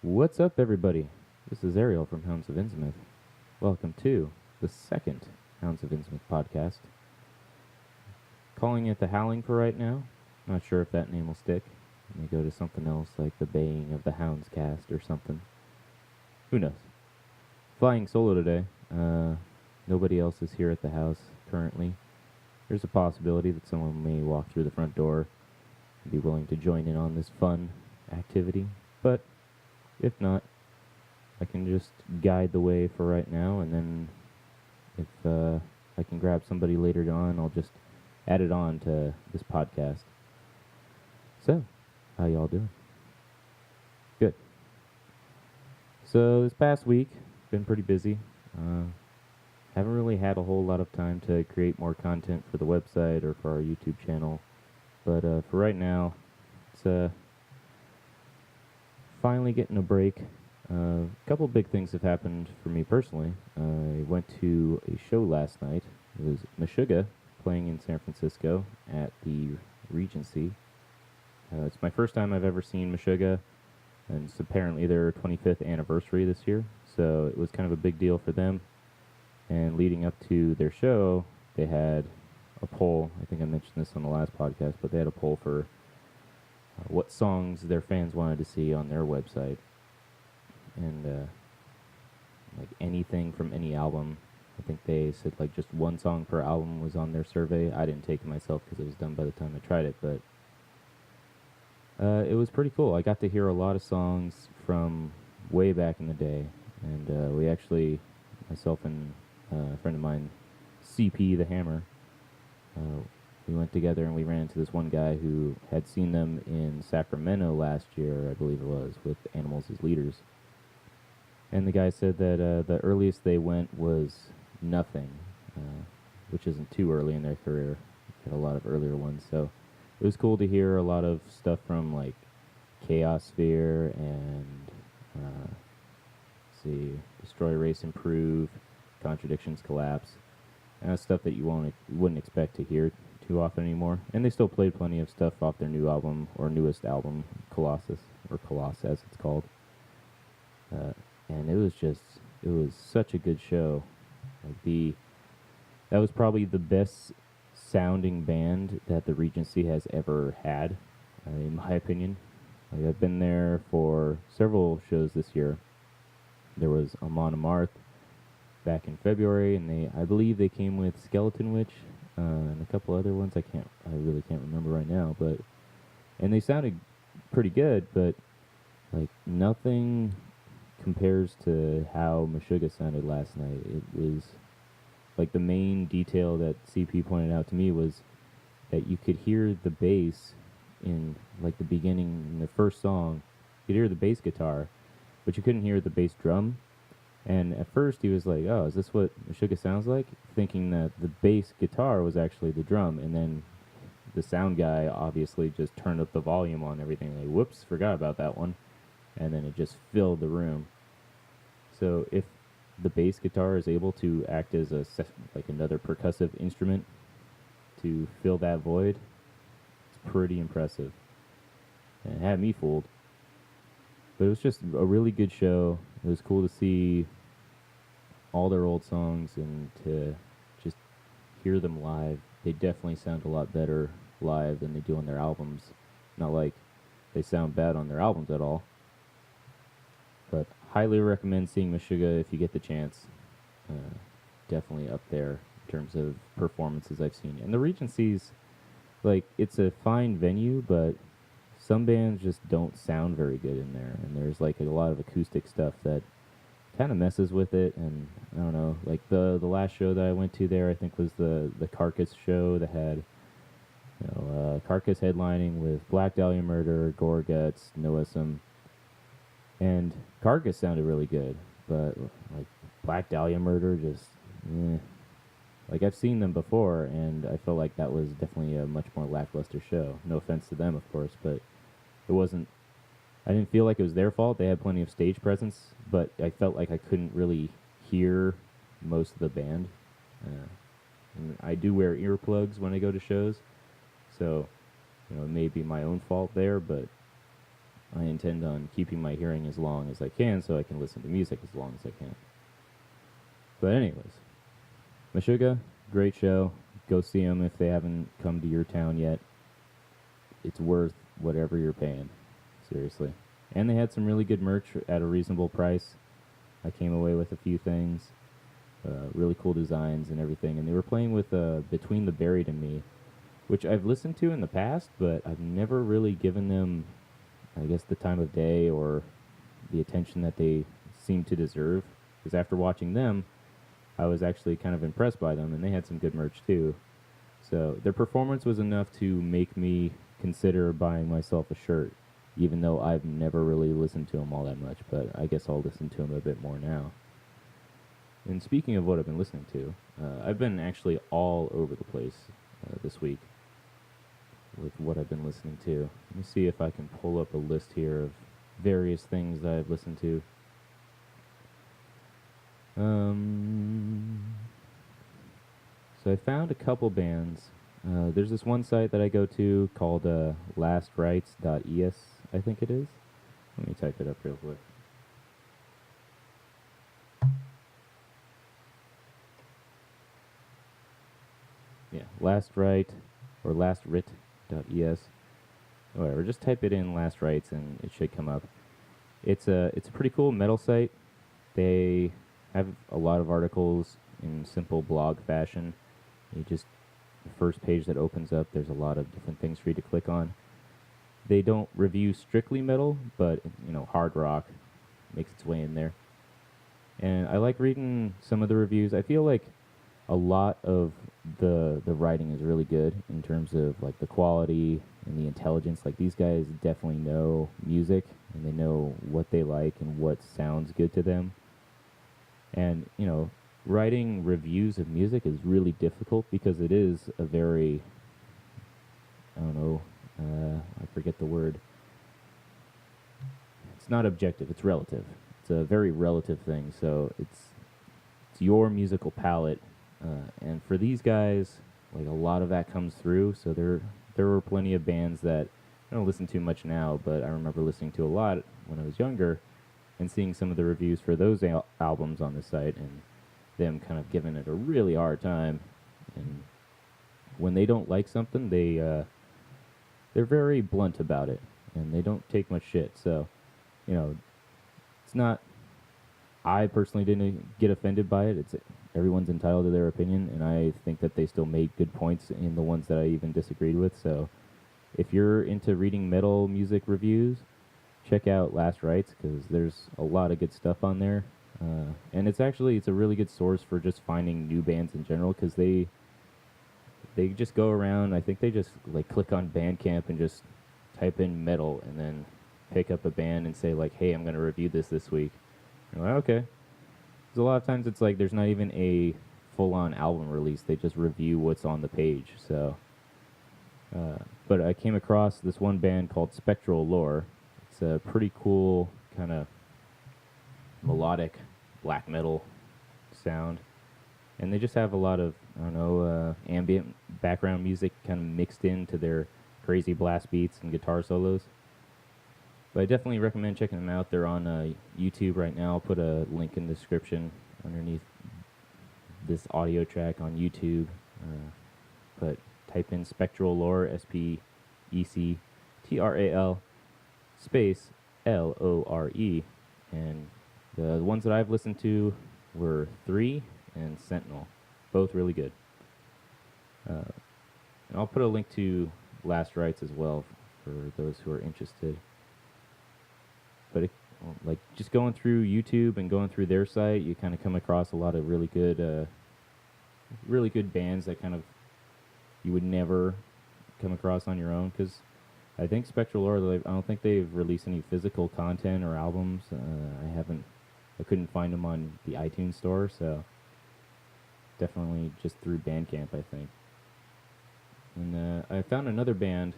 What's up, everybody? This is Ariel from Hounds of Innsmouth. Welcome to the second Hounds of Innsmouth podcast. Calling it the Howling for right now. Not sure if that name will stick. May go to something else like the Baying of the Hounds cast or something. Who knows? Flying solo today. Nobody else is here at the house currently. There's a possibility that someone may walk through the front door and be willing to join in on this fun activity, but if not, I can just guide the way for right now, and then if I can grab somebody later on, I'll just add it on to this podcast. So, how y'all doing? Good. So this past week, been pretty busy. Haven't really had a whole lot of time to create more content for the website or for our YouTube channel, but for right now, it's finally getting a break. A couple big things have happened for me personally. I went to a show last night. It was Meshuggah playing in San Francisco at the Regency. It's my first time I've ever seen Meshuggah, and it's apparently their 25th anniversary this year, so it was kind of a big deal for them. And leading up to their show, they had a poll. I think I mentioned this on the last podcast, but they had a poll for what songs their fans wanted to see on their website. And like anything from any album. I think they said like just one song per album was on their survey. I didn't take it myself because it was done by the time I tried it, but it was pretty cool. I got to hear a lot of songs from way back in the day, and we actually, myself and a friend of mine, CP the Hammer, we went together and we ran into this one guy who had seen them in Sacramento last year, I believe it was, with Animals as Leaders. And the guy said that the earliest they went was Nothing, which isn't too early in their career. Had a lot of earlier ones, so it was cool to hear a lot of stuff from like Chaos Sphere and Destroy Race Improve, Contradictions Collapse, and that's stuff that you wouldn't expect to hear too often anymore. And they still played plenty of stuff off their new album, or newest album, Colossus, or Colossus as it's called. And it was such a good show. Like that was probably the best sounding band that the Regency has ever had, in my opinion. Like, I've been there for several shows this year. There was Amon Amarth back in February, and I believe they came with Skeleton Witch and a couple other ones. I really can't remember right now, and they sounded pretty good, but like nothing compares to how Meshuggah sounded last night. It was like the main detail that CP pointed out to me was that you could hear the bass in like the beginning, in the first song. You could hear the bass guitar, but you couldn't hear the bass drum. And at first he was like, oh, is this what Meshuggah sounds like? Thinking that the bass guitar was actually the drum, and then the sound guy obviously just turned up the volume on everything. Like, whoops, forgot about that one. And then it just filled the room. So if the bass guitar is able to act as like another percussive instrument to fill that void, it's pretty impressive. And it had me fooled. But it was just a really good show. It was cool to see all their old songs and to just hear them live. They definitely sound a lot better live than they do on their albums. Not like they sound bad on their albums at all. But highly recommend seeing Meshuggah if you get the chance. Definitely up there in terms of performances I've seen. And the Regency's, like, it's a fine venue, but some bands just don't sound very good in there. And there's like a lot of acoustic stuff that kind of messes with it. And I don't know, like the last show that I went to there, I think was the Carcass show that had, Carcass headlining with Black Dahlia Murder, Gorguts, Noism. And Carcass sounded really good, but like Black Dahlia Murder just, Like I've seen them before, and I felt like that was definitely a much more lackluster show. No offense to them, of course, but it wasn't. I didn't feel like it was their fault. They had plenty of stage presence, but I felt like I couldn't really hear most of the band. And I do wear earplugs when I go to shows, so it may be my own fault there, but I intend on keeping my hearing as long as I can so I can listen to music as long as I can. But anyways, Meshuggah, great show. Go see them if they haven't come to your town yet. It's worth whatever you're paying. Seriously. And they had some really good merch at a reasonable price. I came away with a few things. Really cool designs and everything. And they were playing with Between the Buried and Me, which I've listened to in the past, but I've never really given them, I guess, the time of day or the attention that they seem to deserve. Because after watching them, I was actually kind of impressed by them, and they had some good merch too. So their performance was enough to make me consider buying myself a shirt, even though I've never really listened to them all that much, but I guess I'll listen to them a bit more now. And speaking of what I've been listening to, I've been actually all over the place this week with what I've been listening to. Let me see if I can pull up a list here of various things that I've listened to. So I found a couple bands. There's this one site that I go to called lastrights.es, I think it is. Let me type it up real quick. Yeah, lastwrite or lastwrit.es. Whatever, just type it in Last Rights and it should come up. It's a pretty cool metal site. They have a lot of articles in simple blog fashion. The first page that opens up, there's a lot of different things for you to click on. They don't review strictly metal, but hard rock makes its way in there. And I like reading some of the reviews. I feel like a lot of the writing is really good in terms of like the quality and the intelligence. Like these guys definitely know music and they know what they like and what sounds good to them. And writing reviews of music is really difficult because it is a very, I forget the word. It's not objective, it's relative. It's a very relative thing, so it's your musical palette. And for these guys, like a lot of that comes through, so there were plenty of bands that I don't listen to much now, but I remember listening to a lot when I was younger and seeing some of the reviews for those albums on the site and them kind of giving it a really hard time. And when they don't like something, they're very blunt about it, and they don't take much shit. So, it's not. I personally didn't get offended by it. It's everyone's entitled to their opinion, and I think that they still made good points in the ones that I even disagreed with. So, if you're into reading metal music reviews, check out Last Rights because there's a lot of good stuff on there. And it's a really good source for just finding new bands in general because they just go around. I think they just like click on Bandcamp and just type in metal and then pick up a band and say like, hey, I'm going to review this week. You're like, okay. Because a lot of times it's like there's not even a full-on album release. They just review what's on the page. So, but I came across this one band called Spectral Lore. It's a pretty cool kind of melodic black metal sound. And they just have a lot of, ambient background music kind of mixed into their crazy blast beats and guitar solos. But I definitely recommend checking them out. They're on YouTube right now. I'll put a link in the description underneath this audio track on YouTube. But type in Spectral Lore, SPECTRAL space LORE. And the ones that I've listened to were 3 and Sentinel. Both really good. And I'll put a link to Last Rights as well for those who are interested. But just going through YouTube and going through their site, you kind of come across a lot of really good bands that kind of you would never come across on your own. Because I think Spectral Lore, I don't think they've released any physical content or albums. I couldn't find them on the iTunes store, so definitely just through Bandcamp, I think. And I found another band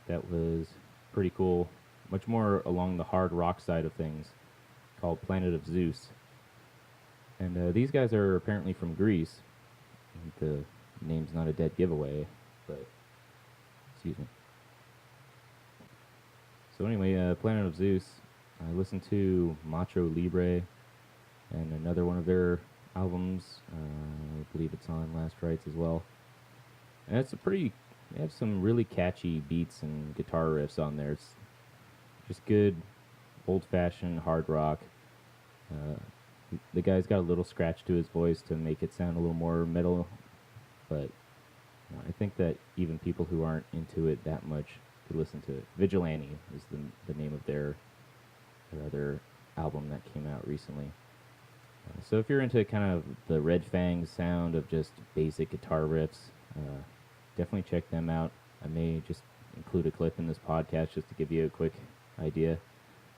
that was pretty cool, much more along the hard rock side of things, called Planet of Zeus. And these guys are apparently from Greece. The name's not a dead giveaway, but excuse me. So anyway, Planet of Zeus. I listened to Macho Libre and another one of their albums. I believe it's on Last Rites as well. And it's a pretty. They have some really catchy beats and guitar riffs on there. It's just good, old-fashioned hard rock. The guy's got a little scratch to his voice to make it sound a little more metal, but I think that even people who aren't into it that much could listen to it. Vigilante is the name of their other album that came out recently. So if you're into kind of the Red Fang sound of just basic guitar riffs, definitely check them out. I may just include a clip in this podcast just to give you a quick idea,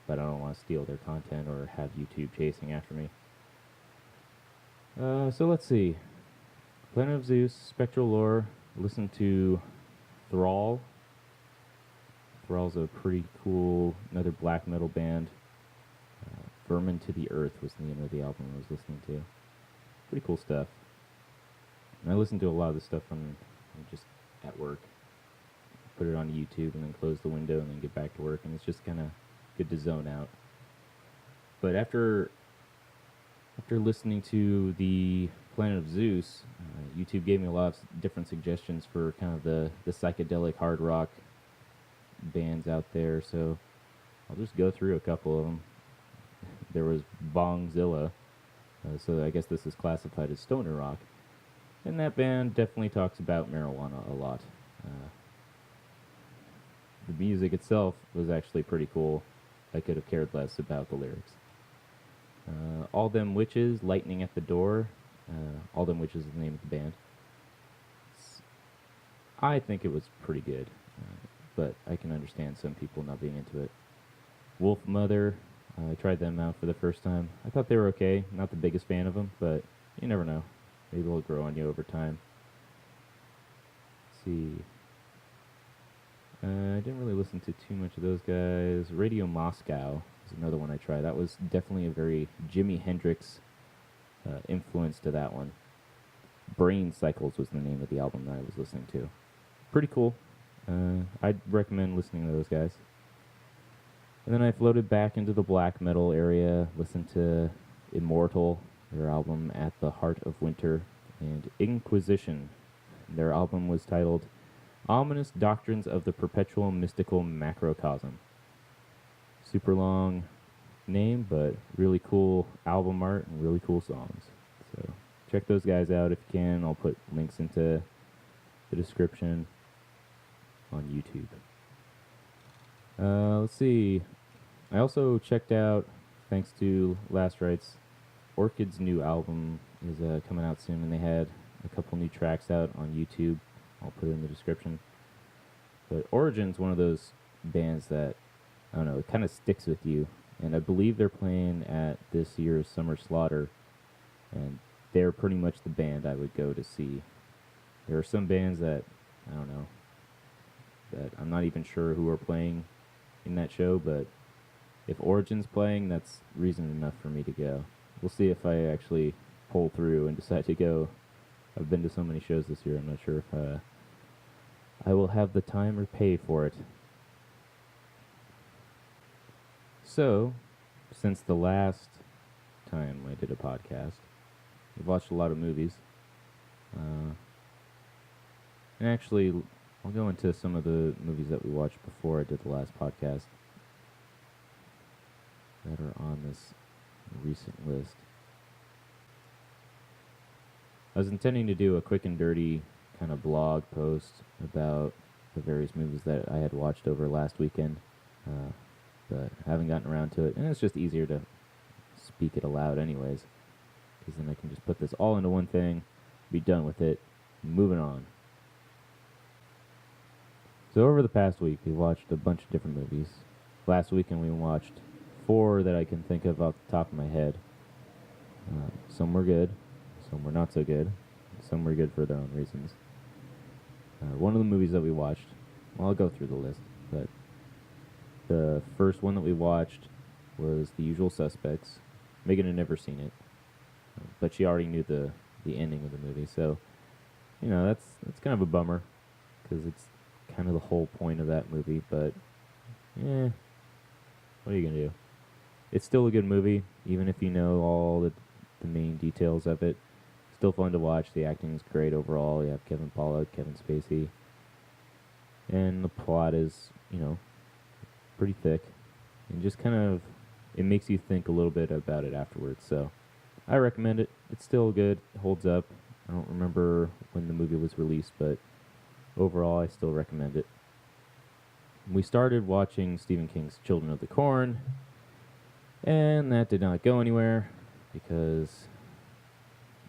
but I don't want to steal their content or have YouTube chasing after me. So let's see. Planet of Zeus, Spectral Lore. Listen to Thrall. Thrall's a pretty cool, another black metal band. Vermin to the Earth was the name of the album I was listening to. Pretty cool stuff. And I listen to a lot of this stuff when I'm just at work. Put it on YouTube and then close the window and then get back to work, and it's just kind of good to zone out. But after listening to the Planet of Zeus, YouTube gave me a lot of different suggestions for kind of the psychedelic hard rock bands out there, so I'll just go through a couple of them. There was Bongzilla, so I guess this is classified as stoner rock, and that band definitely talks about marijuana a lot. The music itself was actually pretty cool. I could have cared less about the lyrics. All Them Witches, Lightning at the Door. All Them Witches is the name of the band. I think it was pretty good, but I can understand some people not being into it. Wolf Mother, I tried them out for the first time. I thought they were okay. Not the biggest fan of them, but you never know. Maybe they'll grow on you over time. Let's see. I didn't really listen to too much of those guys. Radio Moscow is another one I tried. That was definitely a very Jimi Hendrix influence to that one. Brain Cycles was the name of the album that I was listening to. Pretty cool. I'd recommend listening to those guys. And then I floated back into the black metal area, listened to Immortal, their album At the Heart of Winter, and Inquisition. Their album was titled Ominous Doctrines of the Perpetual Mystical Macrocosm. Super long name, but really cool album art and really cool songs. So check those guys out if you can. I'll put links into the description on YouTube. Let's see. I also checked out, thanks to Last Rites, Orchid's new album is coming out soon, and they had a couple new tracks out on YouTube. I'll put it in the description. But Origin's one of those bands that, I don't know, it kind of sticks with you. And I believe they're playing at this year's Summer Slaughter, and they're pretty much the band I would go to see. There are some bands that, I don't know, that I'm not even sure who are playing in that show, but if Origin's playing, that's reason enough for me to go. We'll see if I actually pull through and decide to go. I've been to so many shows this year, I'm not sure if I will have the time or pay for it. So, since the last time I did a podcast, I've watched a lot of movies. And actually, I'll go into some of the movies that we watched before I did the last podcast that are on this recent list. I was intending to do a quick and dirty kind of blog post about the various movies that I had watched over last weekend, but I haven't gotten around to it, and it's just easier to speak it aloud anyways, because then I can just put this all into one thing, be done with it, moving on. So over the past week, we watched a bunch of different movies. Last weekend we watched 4 that I can think of off the top of my head. Some were good, some were not so good, some were good for their own reasons. One of the movies that we watched, well, I'll go through the list, but the first one that we watched was The Usual Suspects. Megan had never seen it, but she already knew the ending of the movie, so, you know, that's kind of a bummer, because it's kind of the whole point of that movie, but, What are you gonna do? It's still a good movie, even if you know all the main details of it. Still fun to watch. The acting's great overall. You have Kevin Pollak, Kevin Spacey, and the plot is, pretty thick, and just kind of it makes you think a little bit about it afterwards. So I recommend it. It's still good. It holds up. I don't remember when the movie was released, but overall, I still recommend it. We started watching Stephen King's Children of the Corn, and that did not go anywhere because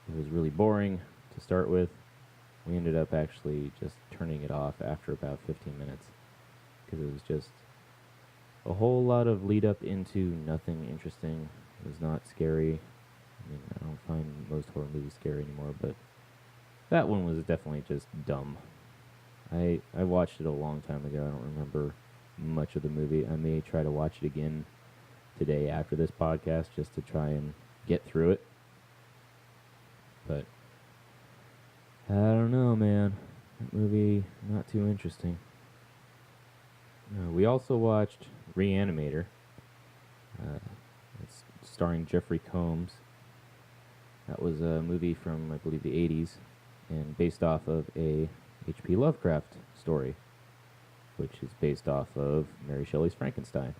it was really boring to start with. We ended up actually just turning it off after about 15 minutes because it was just a whole lot of lead up into nothing interesting. It was not scary. I mean, I don't find most horror movies scary anymore, but that one was definitely just dumb. I watched it a long time ago. I don't remember much of the movie. I may try to watch it again today after this podcast just to try and get through it. But I don't know, man. That movie, not too interesting. We also watched Reanimator. It's starring Jeffrey Combs. That was a movie from, I believe, the 80s, and based off of a H.P. Lovecraft story, which is based off of Mary Shelley's Frankenstein.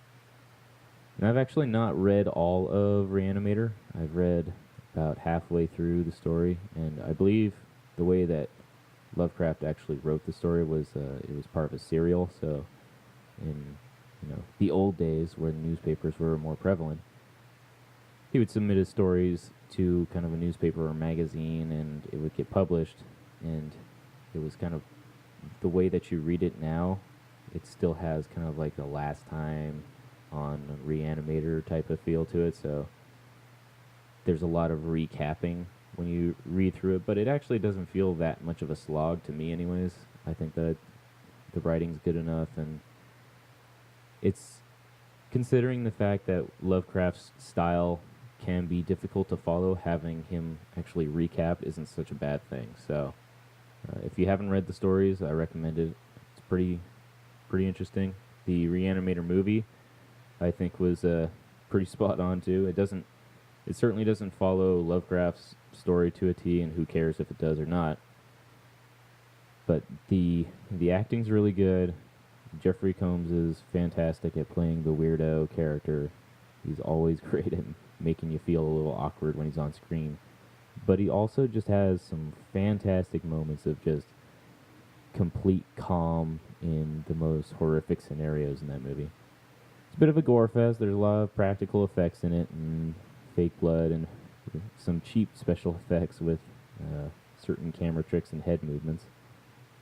And I've actually not read all of Reanimator. I've read about halfway through the story, and I believe the way that Lovecraft actually wrote the story was it was part of a serial. So in the old days when newspapers were more prevalent, he would submit his stories to kind of a newspaper or magazine, and it would get published. And it was kind of the way that you read it now. It still has kind of like the Last Time on Reanimator type of feel to it. So there's a lot of recapping when you read through it, but it actually doesn't feel that much of a slog to me anyways. I think that the writing's good enough, and it's considering the fact that Lovecraft's style can be difficult to follow, having him actually recap isn't such a bad thing. So if you haven't read the stories, I recommend it. It's pretty interesting. The Reanimator movie, I think, was pretty spot on too. It certainly doesn't follow Lovecraft's story to a T, and who cares if it does or not. But the acting's really good. Jeffrey Combs is fantastic at playing the weirdo character. He's always great at making you feel a little awkward when he's on screen. But he also just has some fantastic moments of just complete calm in the most horrific scenarios in that movie. It's a bit of a gore fest. There's a lot of practical effects in it, and fake blood, and some cheap special effects with certain camera tricks and head movements.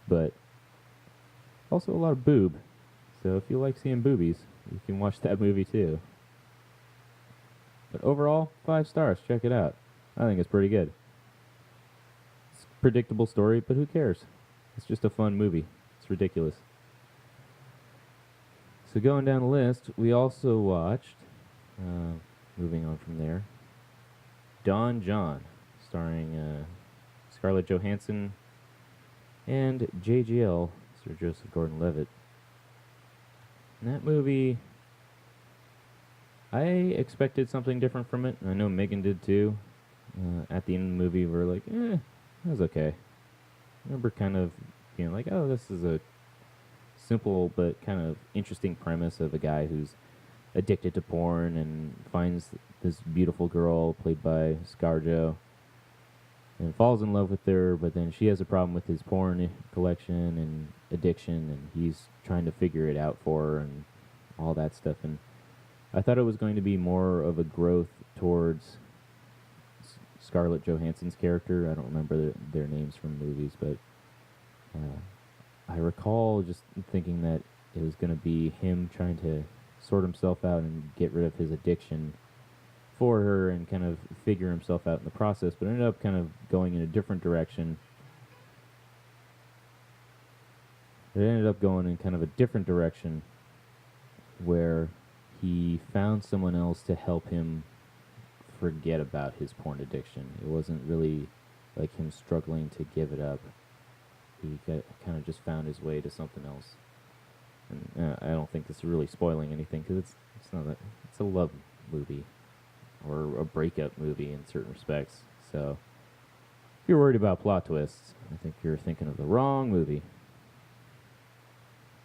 But also a lot of boob. So if you like seeing boobies, you can watch that movie too. But overall, 5 stars. Check it out. I think it's pretty good. It's a predictable story, but who cares? It's just a fun movie. It's ridiculous. So going down the list, we also watched, moving on from there, Don John, starring Scarlett Johansson and JGL, Sir Joseph Gordon-Levitt. And that movie, I expected something different from it. I know Megan did too. At the end of the movie, we're like, that was okay. I remember kind of being like, oh, this is a simple but kind of interesting premise of a guy who's addicted to porn and finds this beautiful girl played by ScarJo and falls in love with her, but then she has a problem with his porn collection and addiction, and he's trying to figure it out for her and all that stuff. And I thought it was going to be more of a growth towards Scarlett Johansson's character. I don't remember their names from movies, but I recall just thinking that it was going to be him trying to sort himself out and get rid of his addiction for her and kind of figure himself out in the process, but ended up kind of going in a different direction. It ended up going in kind of a different direction where he found someone else to help him forget about his porn addiction. It wasn't really like him struggling to give it up. He kind of just found his way to something else. And I don't think this is really spoiling anything because it's It's not a. It's a love movie, or a breakup movie in certain respects. So, if you're worried about plot twists, I think you're thinking of the wrong movie.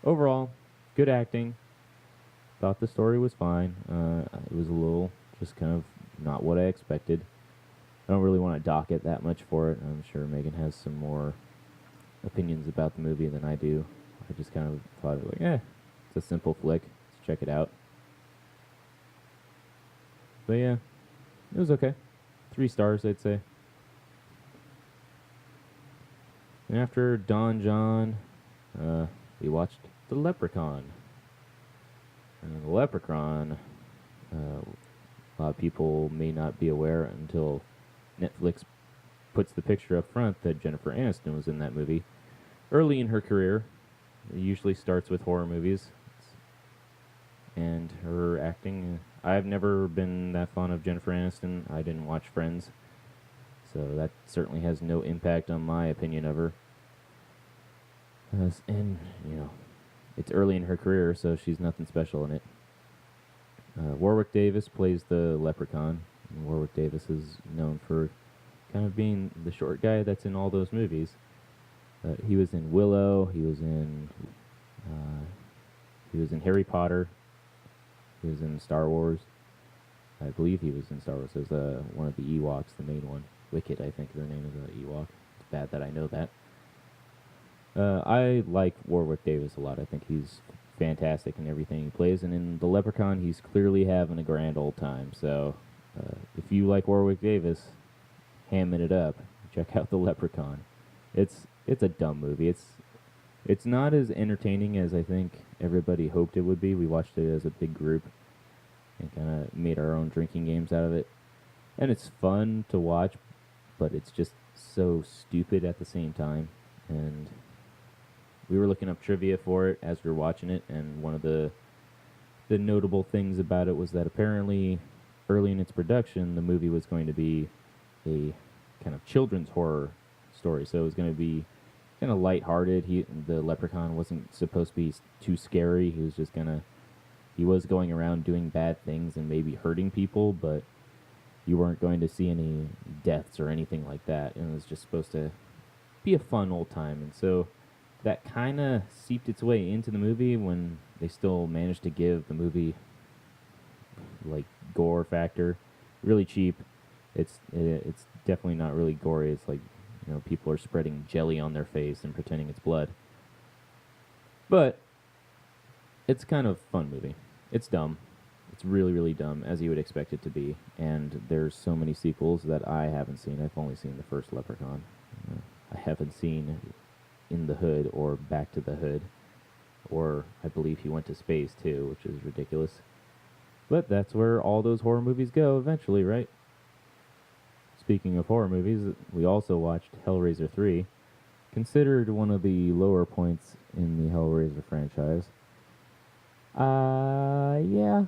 Overall, good acting. Thought the story was fine. It was a little just kind of not what I expected. I don't really want to dock it that much for it. I'm sure Megan has some more opinions about the movie than I do. I just kind of thought, like, it's a simple flick. Let's check it out. But yeah, it was okay. 3 stars, I'd say. And after Don John, we watched The Leprechaun. And The Leprechaun, a lot of people may not be aware until Netflix puts the picture up front that Jennifer Aniston was in that movie. Early in her career, it usually starts with horror movies. And her acting, I've never been that fond of Jennifer Aniston. I didn't watch Friends, so that certainly has no impact on my opinion of her. And, it's early in her career, so she's nothing special in it. Warwick Davis plays the leprechaun. And Warwick Davis is known for kind of being the short guy that's in all those movies. He was in Willow. He was in Harry Potter. He was in Star Wars. I believe he was in Star Wars. It was one of the Ewoks, the main one. Wicket, I think their name is the Ewok. It's bad that I know that. I like Warwick Davis a lot. I think he's fantastic in everything he plays. And in The Leprechaun, he's clearly having a grand old time. So if you like Warwick Davis, hamming it up. Check out The Leprechaun. It's a dumb movie. It's not as entertaining as I think everybody hoped it would be. We watched it as a big group and kind of made our own drinking games out of it. And it's fun to watch, but it's just so stupid at the same time. And we were looking up trivia for it as we were watching it, and one of the notable things about it was that apparently early in its production, the movie was going to be a kind of children's horror story. So it was going to be kind of lighthearted. The leprechaun wasn't supposed to be too scary. He was going around doing bad things and maybe hurting people, but you weren't going to see any deaths or anything like that. And it was just supposed to be a fun old time. And so that kind of seeped its way into the movie when they still managed to give the movie like gore factor. Really cheap. It's definitely not really gory. It's like, people are spreading jelly on their face and pretending it's blood. But it's kind of a fun movie. It's dumb. It's really, really dumb, as you would expect it to be. And there's so many sequels that I haven't seen. I've only seen the first Leprechaun. I haven't seen In the Hood or Back to the Hood. Or I believe he went to space, too, which is ridiculous. But that's where all those horror movies go eventually, right? Speaking of horror movies, we also watched Hellraiser 3, considered one of the lower points in the Hellraiser franchise. Yeah.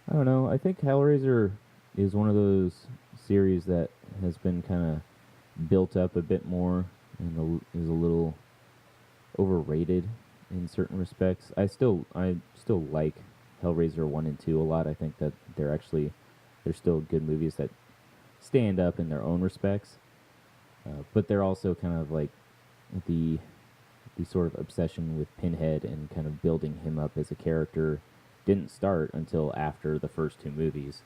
I don't know. I think Hellraiser is one of those series that has been kind of built up a bit more and is a little overrated in certain respects. I still like Hellraiser 1 and 2 a lot. I think that they're still good movies that stand up in their own respects, but they're also kind of like the sort of obsession with Pinhead and kind of building him up as a character didn't start until after the first 2 movies.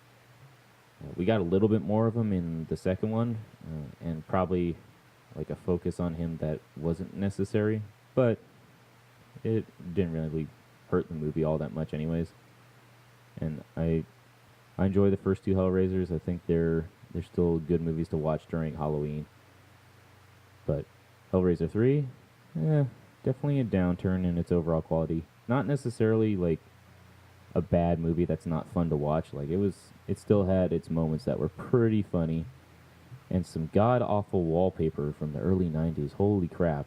We got a little bit more of him in the second one, and probably like a focus on him that wasn't necessary, but it didn't really hurt the movie all that much anyways. And I enjoy the first 2 Hellraisers. I think they're still good movies to watch during Halloween. But Hellraiser 3, definitely a downturn in its overall quality. Not necessarily like a bad movie that's not fun to watch. Like it still had its moments that were pretty funny, and some god-awful wallpaper from the early 90s. Holy crap.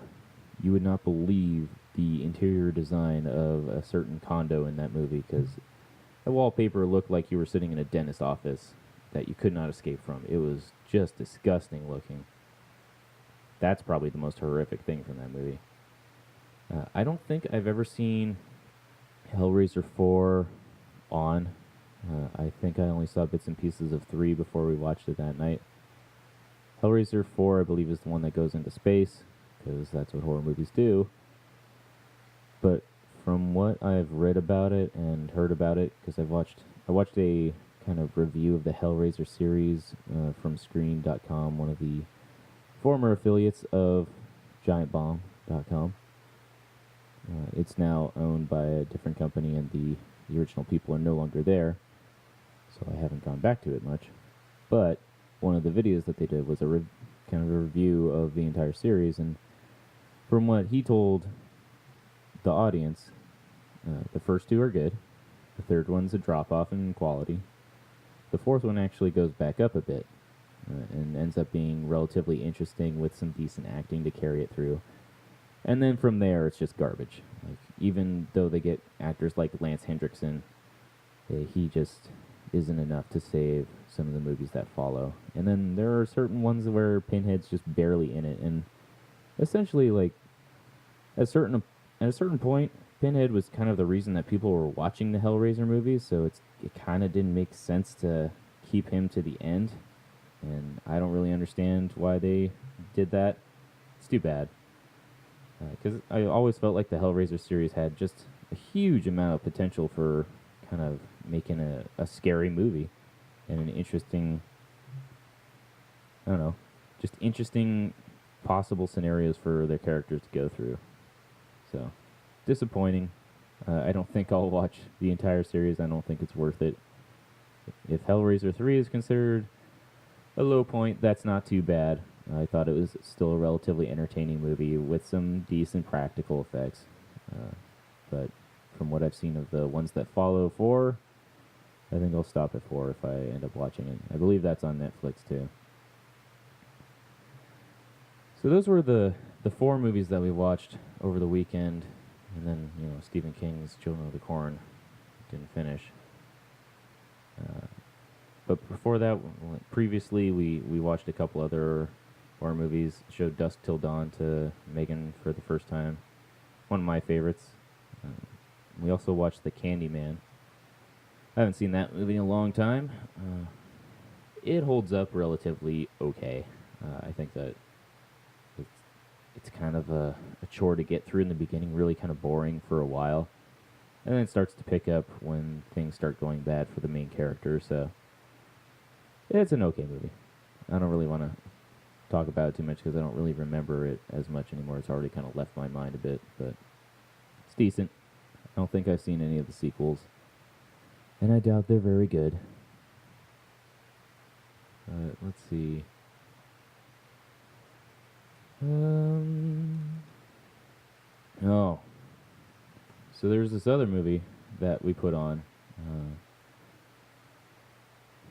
You would not believe the interior design of a certain condo in that movie, because the wallpaper looked like you were sitting in a dentist's office that you could not escape from. It was just disgusting looking. That's probably the most horrific thing from that movie. I don't think I've ever seen Hellraiser 4 on. I think I only saw bits and pieces of 3 before we watched it that night. Hellraiser 4, I believe, is the one that goes into space, because that's what horror movies do. But from what I've read about it and heard about it, because I watched a kind of review of the Hellraiser series from Screen.com, one of the former affiliates of GiantBomb.com. It's now owned by a different company, and the original people are no longer there, so I haven't gone back to it much. But one of the videos that they did was kind of a review of the entire series, and from what he told the audience, the first 2 are good. The third one's a drop-off in quality. The fourth one actually goes back up a bit and ends up being relatively interesting with some decent acting to carry it through. And then from there, it's just garbage. Like, even though they get actors like Lance Hendrickson, he just isn't enough to save some of the movies that follow. And then there are certain ones where Pinhead's just barely in it, and essentially, like, at a certain point, Pinhead was kind of the reason that people were watching the Hellraiser movies, so it kind of didn't make sense to keep him to the end, and I don't really understand why they did that. It's too bad, because I always felt like the Hellraiser series had just a huge amount of potential for kind of making a scary movie and an interesting, I don't know, just interesting possible scenarios for their characters to go through. So, disappointing. I don't think I'll watch the entire series. I don't think it's worth it. If Hellraiser 3 is considered a low point, that's not too bad. I thought it was still a relatively entertaining movie with some decent practical effects. But from what I've seen of the ones that follow 4, I think I'll stop at 4 if I end up watching it. I believe that's on Netflix too. So those were the 4 movies that we watched over the weekend, and then, Stephen King's Children of the Corn didn't finish. But before that, previously, we watched a couple other horror movies. Showed Dusk Till Dawn to Megan for the first time. One of my favorites. We also watched The Candyman. I haven't seen that movie in a long time. It holds up relatively okay. I think that it's kind of a chore to get through in the beginning, really kind of boring for a while. And then it starts to pick up when things start going bad for the main character, so it's an okay movie. I don't really want to talk about it too much because I don't really remember it as much anymore. It's already kind of left my mind a bit, but it's decent. I don't think I've seen any of the sequels, and I doubt they're very good. Let's see. Oh. So there's this other movie that we put on.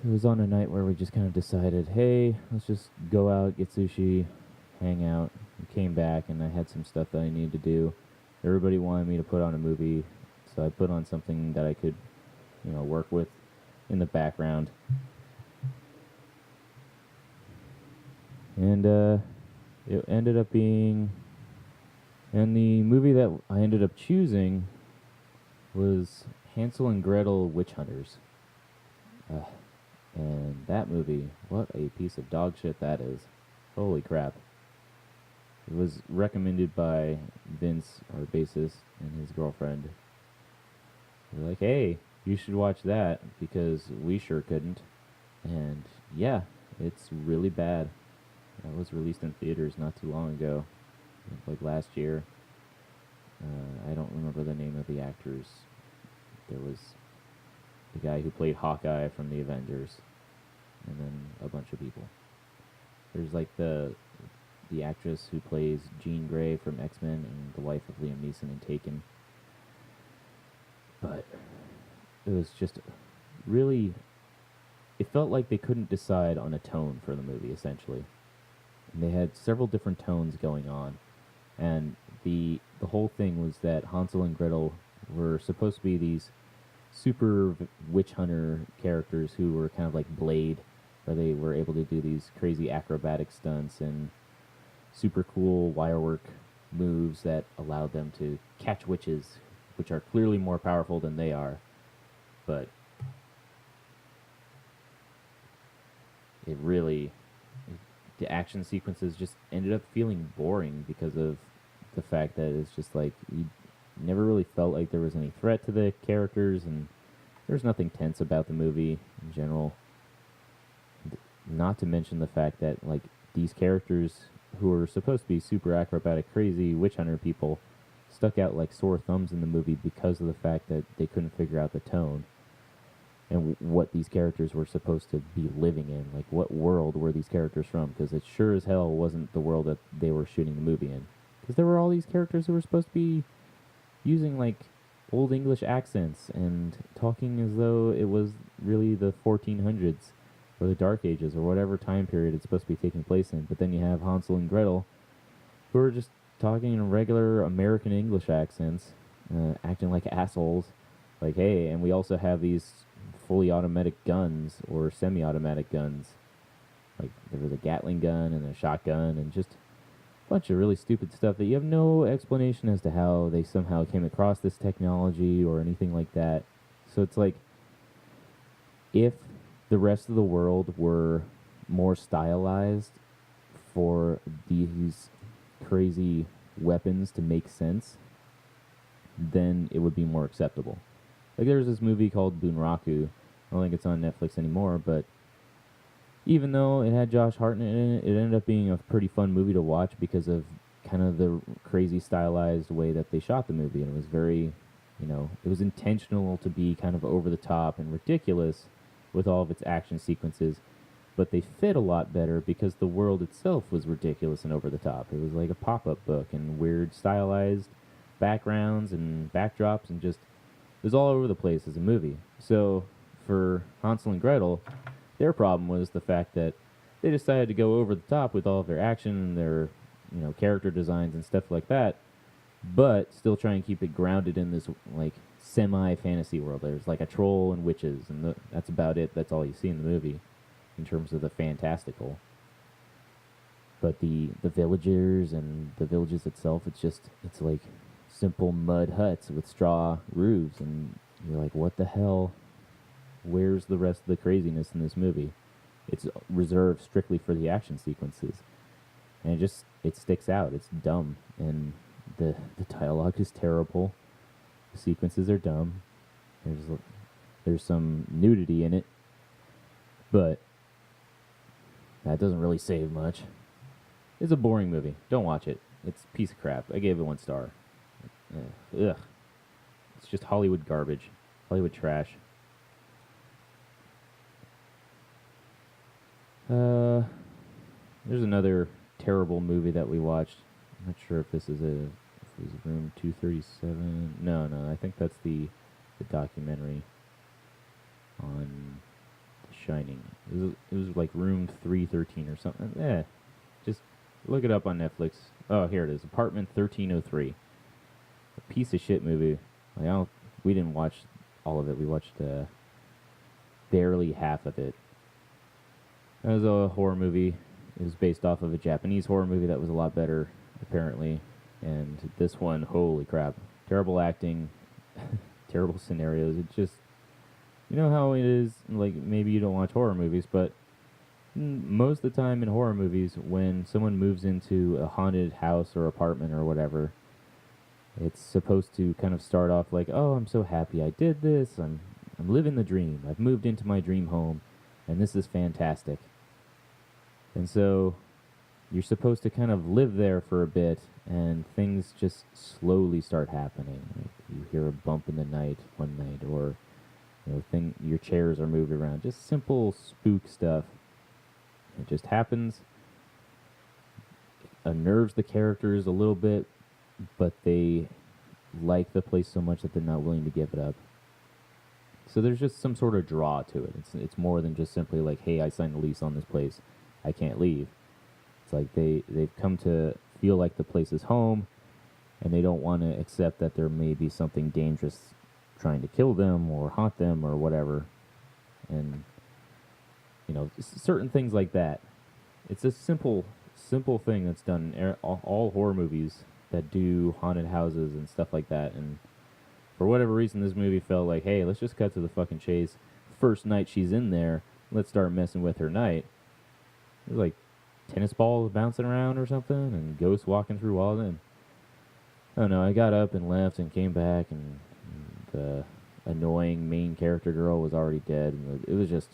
It was on a night where we just kind of decided, hey, let's just go out, get sushi, hang out. We came back, and I had some stuff that I needed to do. Everybody wanted me to put on a movie, so I put on something that I could, work with in the background. And it ended up being... And the movie that I ended up choosing was Hansel and Gretel Witch Hunters. And that movie, what a piece of dog shit that is. Holy crap. It was recommended by Vince, our bassist, and his girlfriend. They're like, hey, you should watch that, because we sure couldn't. And yeah, it's really bad. That was released in theaters not too long ago, like last year. I don't remember the name of the actors. There was the guy who played Hawkeye from the Avengers, and then a bunch of people. There's like the actress who plays Jean Grey from X-Men and the wife of Liam Neeson in Taken. But it was just really... It felt like they couldn't decide on a tone for the movie, essentially. And they had several different tones going on. And the whole thing was that Hansel and Gretel were supposed to be these super witch hunter characters who were kind of like Blade, where they were able to do these crazy acrobatic stunts and super cool wirework moves that allowed them to catch witches, which are clearly more powerful than they are. but it really, the action sequences just ended up feeling boring because of the fact that it's just like you never really felt like there was any threat to the characters, and there's nothing tense about the movie in general. Not to mention the fact that like these characters who are supposed to be super acrobatic, crazy witch hunter people stuck out like sore thumbs in the movie because of the fact that they couldn't figure out the tone and what these characters were supposed to be living in. Like, what world were these characters from? Because it sure as hell wasn't the world that they were shooting the movie in. Because there were all these characters who were supposed to be using, like, old English accents and talking as though it was really the 1400s or the Dark Ages or whatever time period it's supposed to be taking place in. But then you have Hansel and Gretel, who are just talking in regular American English accents, acting like assholes. Like, hey, and we also have these fully automatic guns or semi-automatic guns. Like, there was a Gatling gun and a shotgun and just a bunch of really stupid stuff that you have no explanation as to how they somehow came across this technology or anything like that. So it's like, if the rest of the world were more stylized for these crazy weapons to make sense, then it would be more acceptable. Like, there's this movie called Bunraku. I don't think it's on Netflix anymore, but even though it had Josh Hartnett in it, it ended up being a pretty fun movie to watch because of kind of the crazy stylized way that they shot the movie. And it was very, it was intentional to be kind of over the top and ridiculous with all of its action sequences, but they fit a lot better because the world itself was ridiculous and over the top. It was like a pop-up book and weird stylized backgrounds and backdrops, and just, it was all over the place as a movie. So for Hansel and Gretel, their problem was the fact that they decided to go over the top with all of their action and their, character designs and stuff like that, but still try and keep it grounded in this, like, semi-fantasy world. There's, like, a troll and witches, and that's about it. That's all you see in the movie in terms of the fantastical. But the villagers and the villages itself, it's like simple mud huts with straw roofs, and you're like, what the hell? Where's the rest of the craziness in this movie? It's reserved strictly for the action sequences, and it sticks out. It's dumb, and the dialogue is terrible. The sequences are dumb. There's some nudity in it, but that doesn't really save much. It's a boring movie. Don't watch it. It's a piece of crap. I gave it 1 star. Ugh. It's just Hollywood garbage. Hollywood trash. There's another terrible movie that we watched. I'm not sure if this is Room 237. No, I think that's the documentary on The Shining. It was like Room 313 or something. Just look it up on Netflix. Oh, here it is. Apartment 1303. A piece of shit movie. We didn't watch all of it. We watched barely half of it. It was a horror movie. It was based off of a Japanese horror movie that was a lot better, apparently. And this one, holy crap. Terrible acting, terrible scenarios. It just, you know how it is, like, maybe you don't watch horror movies, but most of the time in horror movies, when someone moves into a haunted house or apartment or whatever, it's supposed to kind of start off like, oh, I'm so happy I did this. I'm living the dream. I've moved into my dream home, and this is fantastic. And so you're supposed to kind of live there for a bit, and things just slowly start happening. Like, you hear a bump in the night one night, or your chairs are moved around. Just simple spook stuff. It just happens. It unnerves the characters a little bit, but they like the place so much that they're not willing to give it up. So there's just some sort of draw to it. It's more than just simply like, hey, I signed a lease on this place, I can't leave. It's like they've come to feel like the place is home, and they don't want to accept that there may be something dangerous trying to kill them or haunt them or whatever. And, certain things like that. It's a simple thing that's done in all horror movies that do haunted houses and stuff like that. And For whatever reason, this movie felt like, hey, let's just cut to the fucking chase. First night she's in there, let's start messing with her night. There's like tennis balls bouncing around or something, and ghosts walking through walls. And I don't know. I got up and left and came back, and the annoying main character girl was already dead. And it was just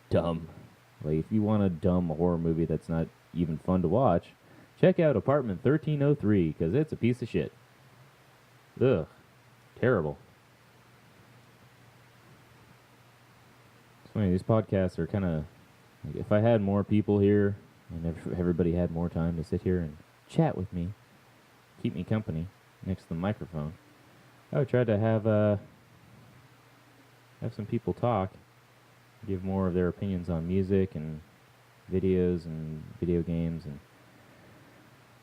dumb. Like, if you want a dumb horror movie that's not even fun to watch, check out Apartment 1303, because it's a piece of shit. Ugh. Terrible. It's funny, these podcasts are kind of... Like, if I had more people here, and everybody had more time to sit here and chat with me, keep me company next to the microphone, I would try to have some people talk, give more of their opinions on music and videos and video games and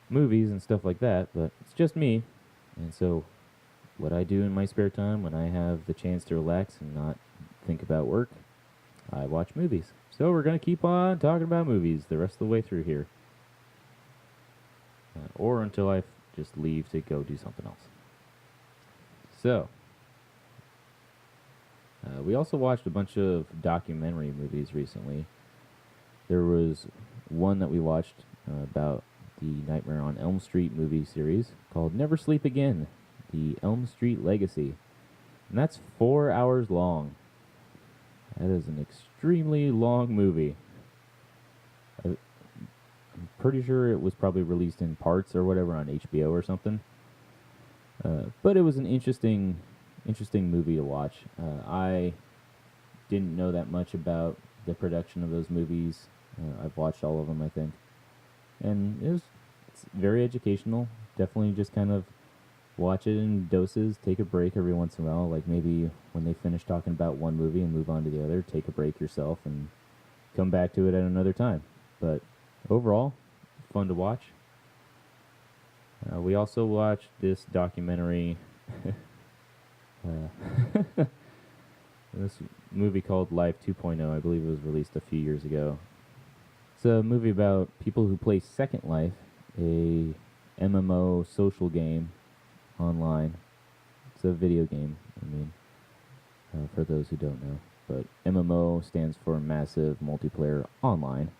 movies and stuff like that, but it's just me. And so what I do in my spare time when I have the chance to relax and not think about work, I watch movies. So we're going to keep on talking about movies the rest of the way through here. Or until I just leave to go do something else. So, we also watched a bunch of documentary movies recently. There was one that we watched about the Nightmare on Elm Street movie series called Never Sleep Again, the Elm Street Legacy. And that's 4 hours long. That is an extremely long movie. I'm pretty sure it was probably released in parts or whatever on HBO or something. But it was an interesting movie to watch. I didn't know that much about the production of those movies. I've watched all of them, I think. And it's very educational. Definitely just kind of watch it in doses, take a break every once in a while. Like maybe when they finish talking about one movie and move on to the other, take a break yourself and come back to it at another time. But overall, fun to watch. We also watched this documentary, this movie called Life 2.0. I believe it was released a few years ago. It's a movie about people who play Second Life, a MMO social game online. It's a video game, for those who don't know. But MMO stands for Massive Multiplayer Online.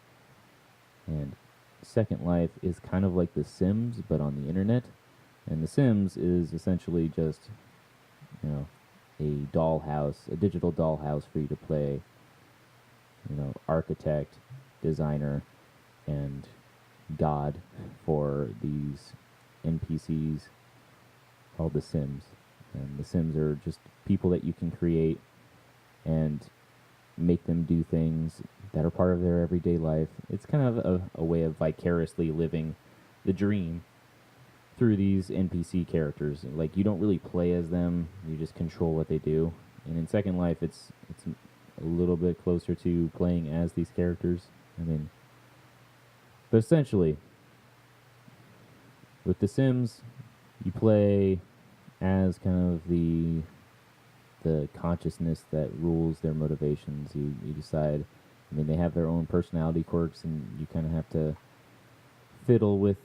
And Second Life is kind of like The Sims, but on the internet. And The Sims is essentially just, a dollhouse, a digital dollhouse for you to play, architect, designer, and god for these NPCs called The Sims. And The Sims are just people that you can create and make them do things that are part of their everyday life. It's kind of a way of vicariously living the dream through these NPC characters. Like, you don't really play as them, you just control what they do. And in Second Life, it's a little bit closer to playing as these characters. But essentially, with The Sims, you play as kind of the consciousness that rules their motivations. You decide, they have their own personality quirks, and you kind of have to fiddle with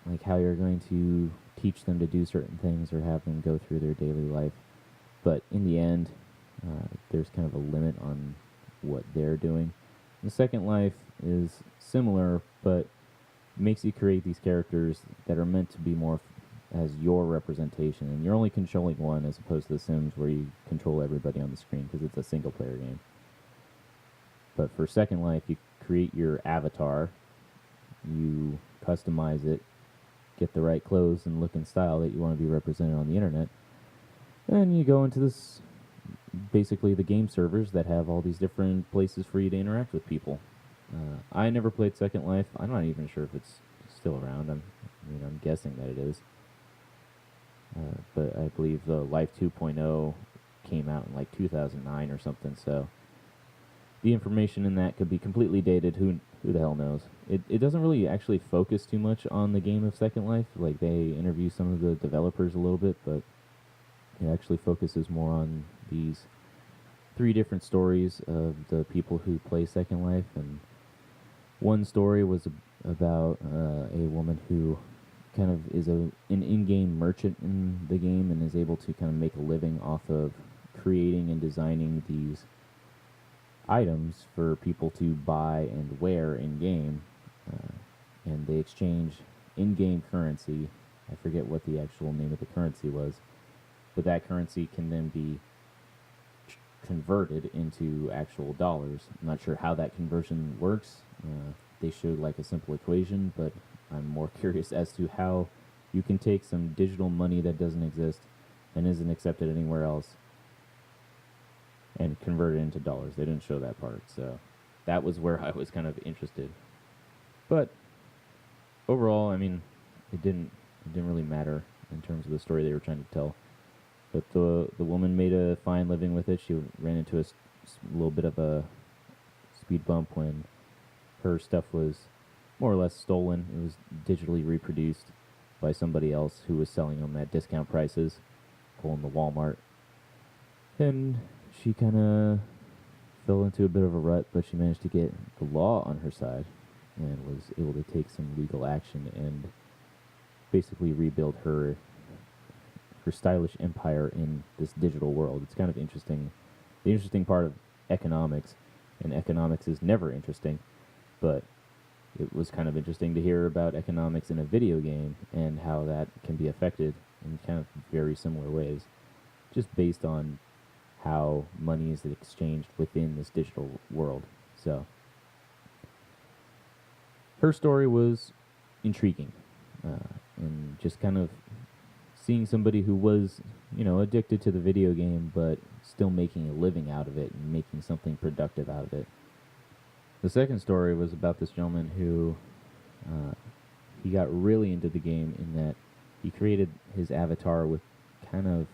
like how you're going to teach them to do certain things or have them go through their daily life. But in the end, there's kind of a limit on what they're doing. The Second Life is similar, but makes you create these characters that are meant to be more as your representation, and you're only controlling one as opposed to The Sims where you control everybody on the screen because it's a single player game. But for Second Life, you create your avatar, you customize it, get the right clothes and look and style that you want to be represented on the internet, and you go into this, basically the game servers that have all these different places for you to interact with people. I never played Second Life. I'm not even sure if it's still around. I'm guessing that it is. But I believe the Life 2.0 came out in like 2009 or something, so the information in that could be completely dated. Who the hell knows? It doesn't really actually focus too much on the game of Second Life. Like, they interview some of the developers a little bit, but it actually focuses more on these 3 different stories of the people who play Second Life. And one story was about a woman who kind of is an in-game merchant in the game and is able to kind of make a living off of creating and designing these items for people to buy and wear in-game. And they exchange in-game currency. I forget what the actual name of the currency was, but that currency can then be converted into actual dollars. I'm not sure how that conversion works. They showed like a simple equation, but I'm more curious as to how you can take some digital money that doesn't exist and isn't accepted anywhere else and convert it into dollars. They didn't show that part, so that was where I was kind of interested. But overall, I mean, it didn't really matter in terms of the story they were trying to tell. But the woman made a fine living with it. She ran into a little bit of a speed bump when her stuff was more or less stolen. It was digitally reproduced by somebody else who was selling them at discount prices, pulling the Walmart. And she kind of fell into a bit of a rut, but she managed to get the law on her side and was able to take some legal action and basically rebuild her stylish empire in this digital world. It's kind of interesting. The interesting part of economics, and economics is never interesting, but it was kind of interesting to hear about economics in a video game and how that can be affected in kind of very similar ways, just based on how money is exchanged within this digital world. So her story was intriguing, and just kind of seeing somebody who was, addicted to the video game, but still making a living out of it and making something productive out of it. The second story was about this gentleman who, he got really into the game in that he created his avatar with kind of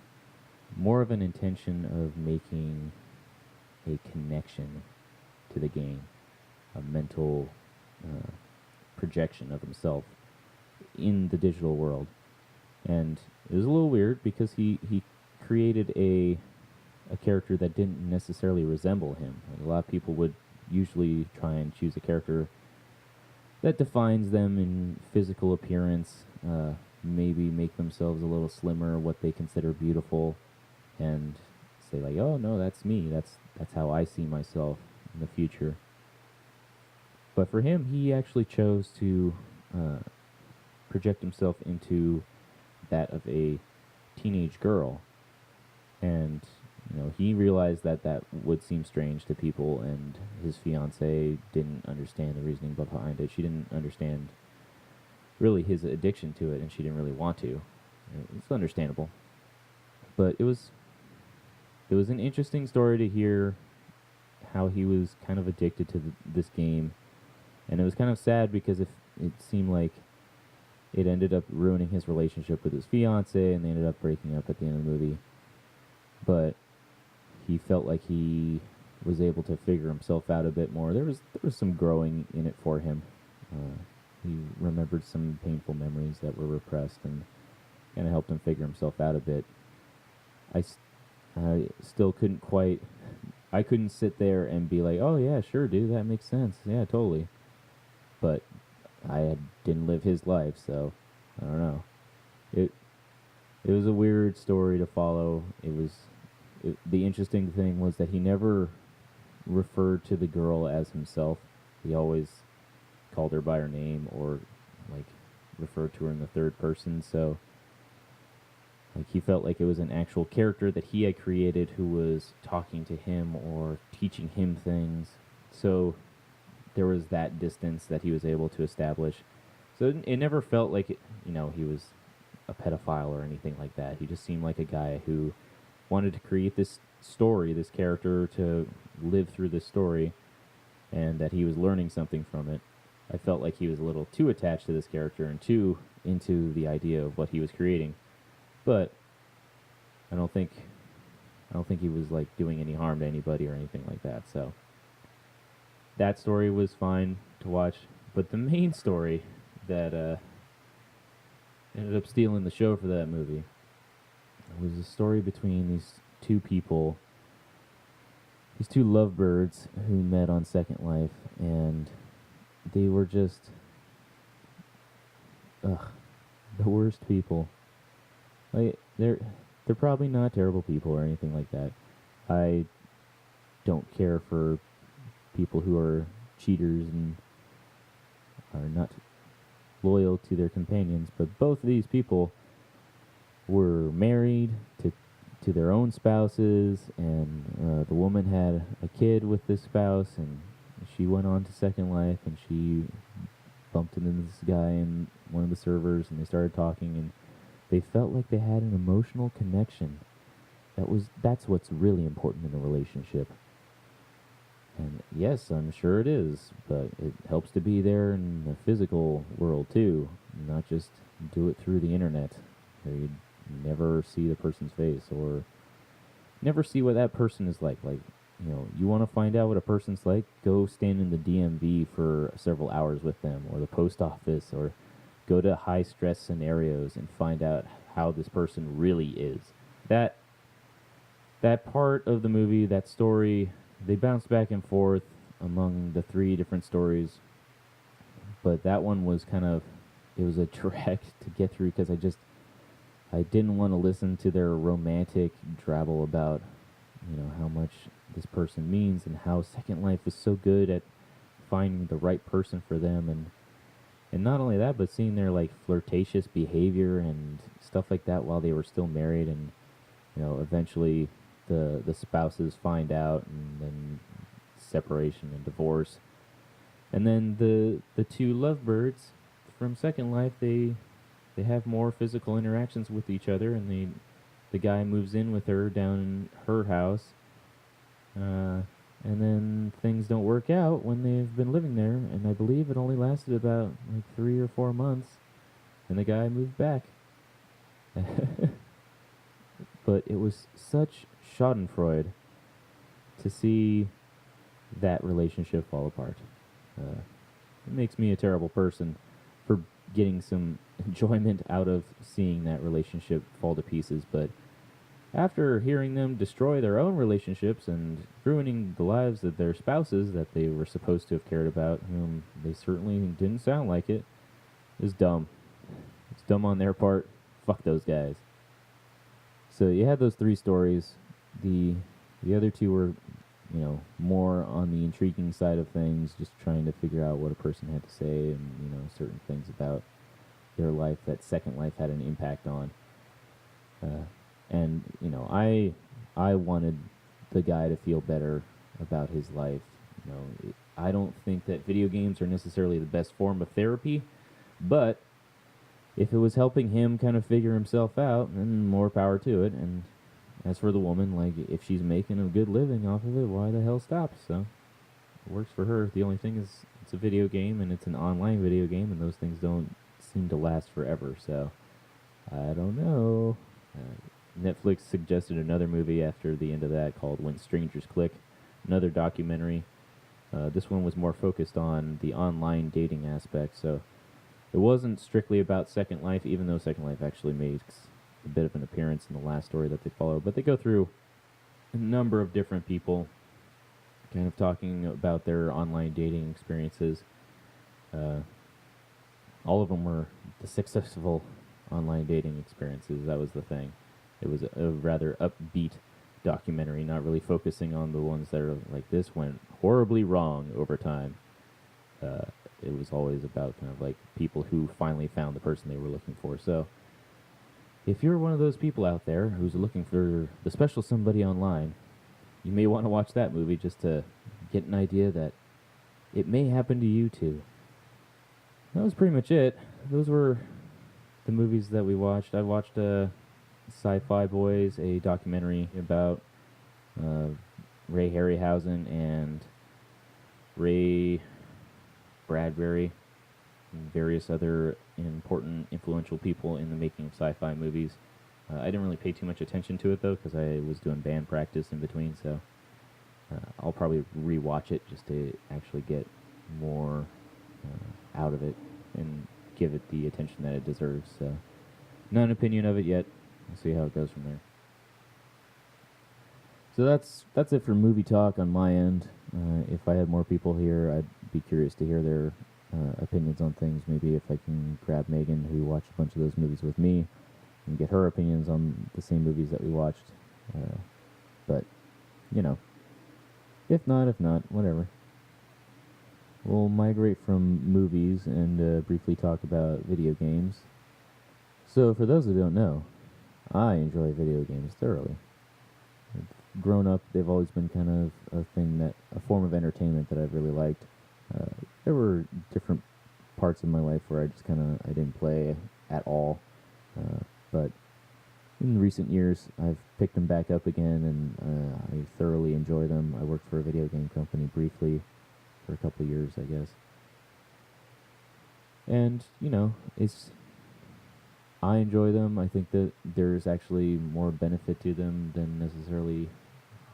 more of an intention of making a connection to the game, a mental projection of himself in the digital world. And it was a little weird because he created a character that didn't necessarily resemble him. Like, a lot of people would usually try and choose a character that defines them in physical appearance, maybe make themselves a little slimmer, what they consider beautiful, and say like, oh no, that's me, that's how I see myself in the future. But for him, he actually chose to project himself into that of a teenage girl, and he realized that would seem strange to people, and his fiancée didn't understand the reasoning behind it. She didn't understand really his addiction to it, and she didn't really want to. It's understandable, but it was an interesting story to hear how he was kind of addicted to this game, and it was kind of sad because it seemed like it ended up ruining his relationship with his fiancée, and they ended up breaking up at the end of the movie. But he felt like he was able to figure himself out a bit more. There was some growing in it for him. He remembered some painful memories that were repressed, and kind of helped him figure himself out a bit. I still couldn't quite... I couldn't sit there and be like, oh yeah, sure, dude, that makes sense. Yeah, totally. But I didn't live his life, so I don't know. It was a weird story to follow. The interesting thing was that he never referred to the girl as himself. He always called her by her name, or like referred to her in the third person. So like he felt like it was an actual character that he had created who was talking to him or teaching him things. So there was that distance that he was able to establish. So it never felt like he was a pedophile or anything like that. He just seemed like a guy who wanted to create this story, this character, to live through this story, and that he was learning something from it. I felt like he was a little too attached to this character and too into the idea of what he was creating. But I don't think he was like doing any harm to anybody or anything like that. So that story was fine to watch, but the main story that ended up stealing the show for that movie was a story between these two people, these two lovebirds who met on Second Life, and they were just The worst people. Like they're probably not terrible people or anything like that. I don't care for people who are cheaters and are not loyal to their companions, but both of these people were married to their own spouses, and the woman had a kid with this spouse, and she went on to Second Life, and she bumped into this guy in one of the servers, and they started talking, and they felt like they had an emotional connection. That's what's really important in a relationship. And yes, I'm sure it is, but it helps to be there in the physical world too, not just do it through the internet, where you never see the person's face or never see what that person is like. Like, you want to find out what a person's like, go stand in the DMV for several hours with them, or the post office, or go to high stress scenarios and find out how this person really is. That part of the movie, that story, they bounce back and forth among the three different stories, but that one was it was a trek to get through because I didn't want to listen to their romantic drabble about, how much this person means and how Second Life is so good at finding the right person for them, and not only that, but seeing their like flirtatious behavior and stuff like that while they were still married, and eventually the spouses find out, and then separation and divorce, and then the two lovebirds from Second Life, they have more physical interactions with each other, and the guy moves in with her down in her house, and then things don't work out when they've been living there, and I believe it only lasted about like 3 or 4 months, and the guy moved back. But it was such schadenfreude to see that relationship fall apart. It makes me a terrible person for getting some enjoyment out of seeing that relationship fall to pieces, but after hearing them destroy their own relationships and ruining the lives of their spouses that they were supposed to have cared about, whom they certainly didn't sound like it, is dumb. It's dumb on their part. Fuck those guys. So you had those three stories. The other two were, more on the intriguing side of things, just trying to figure out what a person had to say and, certain things about their life that Second Life had an impact on. And, I wanted the guy to feel better about his life. I don't think that video games are necessarily the best form of therapy, but if it was helping him kind of figure himself out, then more power to it. And as for the woman, like, if she's making a good living off of it, why the hell stop? So it works for her. The only thing is it's a video game, and it's an online video game, and those things don't seem to last forever. So I don't know. Netflix suggested another movie after the end of that called When Strangers Click, another documentary. This one was more focused on the online dating aspect, so it wasn't strictly about Second Life, even though Second Life actually makes a bit of an appearance in the last story that they follow. But they go through a number of different people kind of talking about their online dating experiences. All of them were the successful online dating experiences. That was the thing. It was a rather upbeat documentary, not really focusing on the ones that are like, this went horribly wrong over time. It was always about kind of like people who finally found the person they were looking for. So if you're one of those people out there who's looking for the special somebody online, you may want to watch that movie just to get an idea that it may happen to you too. That was pretty much it. Those were the movies that we watched. I watched Sci-Fi Boys, a documentary about Ray Harryhausen and Ray Bradbury and various other important, influential people in the making of sci-fi movies. I didn't really pay too much attention to it, though, because I was doing band practice in between, so I'll probably rewatch it just to actually get more out of it and give it the attention that it deserves. So, not an opinion of it yet. We'll see how it goes from there. So that's it for movie talk on my end. If I had more people here, I'd be curious to hear their opinions on things. Maybe if I can grab Megan, who watched a bunch of those movies with me, and get her opinions on the same movies that we watched. But, you know, if not, whatever. We'll migrate from movies and briefly talk about video games. So, for those who don't know, I enjoy video games thoroughly. Grown up, they've always been kind of a form of entertainment that I've really liked. There were different parts of my life where I didn't play at all. But in recent years, I've picked them back up again, and I thoroughly enjoy them. I worked for a video game company briefly for a couple of years, I guess. And, I enjoy them. I think that there's actually more benefit to them than necessarily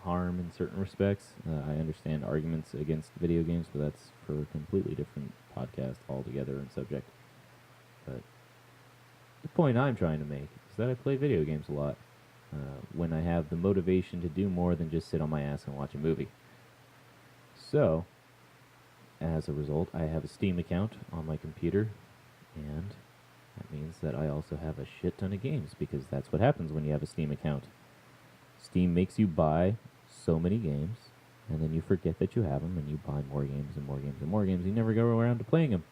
harm in certain respects. I understand arguments against video games, but that's for a completely different podcast altogether and subject. But the point I'm trying to make is that I play video games a lot when I have the motivation to do more than just sit on my ass and watch a movie. So, as a result, I have a Steam account on my computer, and that means that I also have a shit ton of games, because that's what happens when you have a Steam account. Steam makes you buy so many games, and then you forget that you have them, and you buy more games and more games and more games. You never go around to playing them.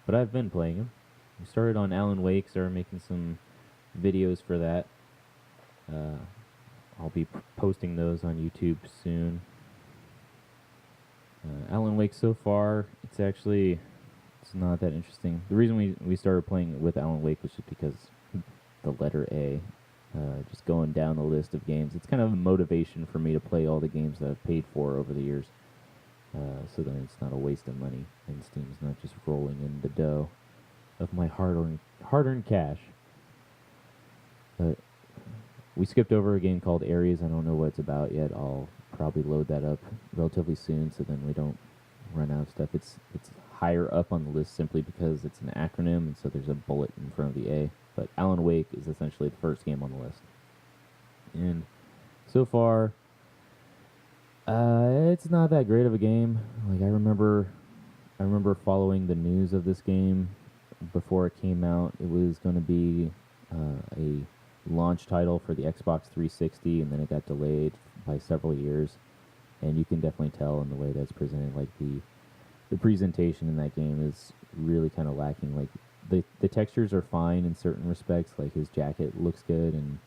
But I've been playing them. We started on Alan Wake, started making some videos for that. I'll be posting those on YouTube soon. Alan Wake so far, it's not that interesting. The reason we started playing with Alan Wake was just because the letter A. Just going down the list of games. It's kind of a motivation for me to play all the games that I've paid for over the years. So then it's not a waste of money, and Steam's not just rolling in the dough of my hard-earned cash. But we skipped over a game called Ares. I don't know what it's about yet. I'll probably load that up relatively soon, so then we don't run out of stuff. It's higher up on the list simply because it's an acronym, and so there's a bullet in front of the A. But Alan Wake is essentially the first game on the list. And so far, it's not that great of a game. Like, I remember following the news of this game before it came out. It was going to be a launch title for the Xbox 360, and then it got delayed by several years. And you can definitely tell in the way that's presented. Like, the presentation in that game is really kind of lacking. Like, the textures are fine in certain respects. Like, his jacket looks good, and